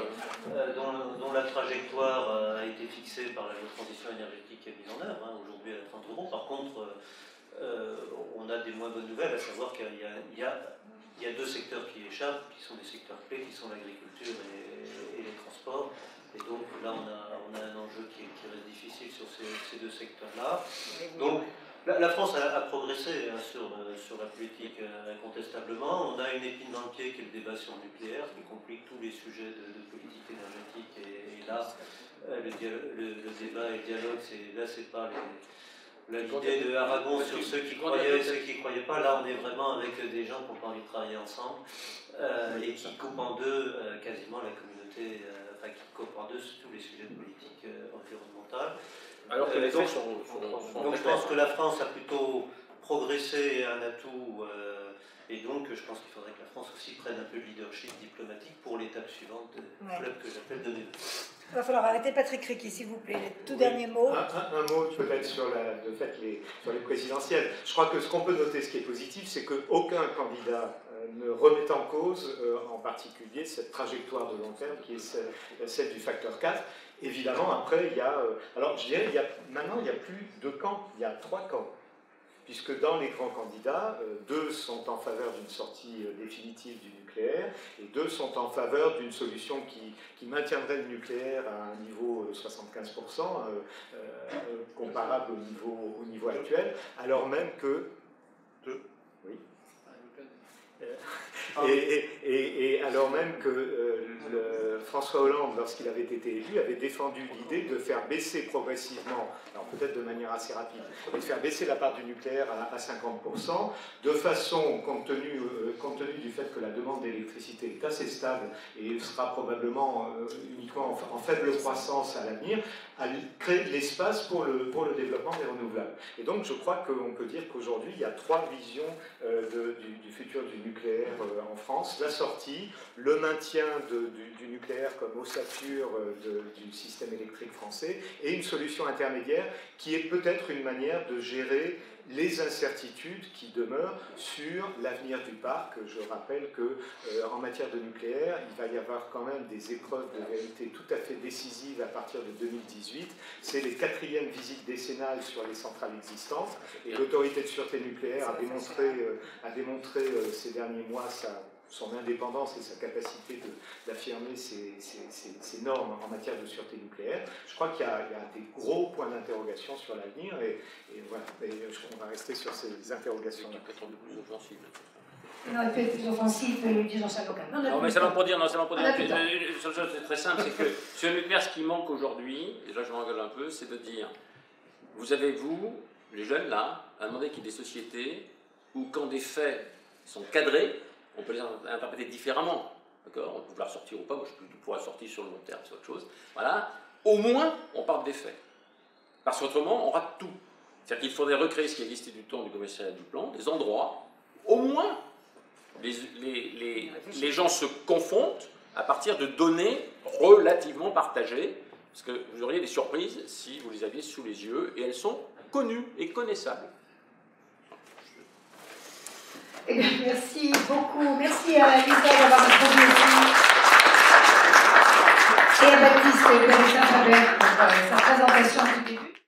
dont la trajectoire a été fixée par la loi de transition énergétique qui est mise en œuvre. Aujourd'hui, elle est à 30 €. Par contre, on a des moins bonnes nouvelles, à savoir qu'il y a deux secteurs qui échappent, qui sont des secteurs clés, qui sont l'agriculture et les transports. Et donc là, on a un enjeu qui reste difficile sur ces deux secteurs-là. Donc, la France a progressé sur la politique incontestablement. On a une épine dans le pied qui est le débat sur le nucléaire, qui complique tous les sujets de politique énergétique. Et là, le débat et le dialogue, c'est pas l'idée de Aragon sur ceux qui croyaient et ceux qui ne croyaient pas. Là, on est vraiment avec des gens qui n'ont pas envie de travailler ensemble et qui coupent en deux quasiment la communauté, qui coupent en deux sur tous les sujets de politique environnementale. Alors que les faits sont donc je pense que la France a plutôt progressé, un atout, et donc je pense qu'il faudrait que la France aussi prenne un peu de leadership diplomatique pour l'étape suivante, club que j'appelle de débat. Il va falloir arrêter Patrick Riquet, s'il vous plaît. Les tout derniers mots. Un mot peut-être sur sur les présidentielles. Je crois que ce qu'on peut noter, ce qui est positif, c'est qu'aucun candidat ne remet en cause, en particulier, cette trajectoire de long terme qui est celle du facteur 4. Évidemment, après, il y a... alors, je dirais, maintenant, il n'y a plus deux camps, il y a trois camps. Puisque dans les grands candidats, deux sont en faveur d'une sortie définitive du nucléaire, et deux sont en faveur d'une solution qui maintiendrait le nucléaire à un niveau 75%, comparable au niveau actuel, alors même que... Oui. Et alors même que François Hollande, lorsqu'il avait été élu, avait défendu l'idée de faire baisser progressivement, alors peut-être de manière assez rapide, mais de faire baisser la part du nucléaire à 50%, de façon, compte tenu du fait que la demande d'électricité est assez stable et sera probablement uniquement en faible croissance à l'avenir, à créer de l'espace pour le développement des renouvelables. Et donc je crois qu'on peut dire qu'aujourd'hui, il y a trois visions du futur du nucléaire en France. La sortie, le maintien du nucléaire comme ossature du système électrique français, et une solution intermédiaire qui est peut-être une manière de gérer les incertitudes qui demeurent sur l'avenir du parc. Je rappelle qu'en matière de nucléaire, il va y avoir quand même des épreuves de vérité tout à fait décisives à partir de 2018. C'est les 4e visites décennales sur les centrales existantes, et l'autorité de sûreté nucléaire a démontré ces derniers mois son indépendance et sa capacité d'affirmer ses normes en matière de sûreté nucléaire. Je crois qu'il y a des gros points d'interrogation sur l'avenir, et voilà, on va rester sur ces interrogations-là. Non, il peut être plus offensif, le dire dans sa locale. Non, mais ça va pour dire, c'est très simple, c'est que sur le nucléaire, ce qui manque aujourd'hui, et là je m'engage un peu, c'est de dire, vous avez, les jeunes là, à demander qu'il y ait des sociétés ou quand des faits sont cadrés, on peut les interpréter différemment. D'accord, on peut vouloir sortir ou pas, moi je peux pouvoir sortir sur le long terme, c'est autre chose. Voilà, au moins on parle des faits. Parce qu'autrement, on rate tout. C'est-à-dire qu'il faudrait recréer ce qui existait du temps du commissariat du plan, des endroits, au moins les gens se confondent à partir de données relativement partagées, parce que vous auriez des surprises si vous les aviez sous les yeux, et elles sont connues et connaissables. Eh bien, merci beaucoup. Merci à Lisa d'avoir répondu aussi. Et à Baptiste Pérez-Faber pour sa présentation du début.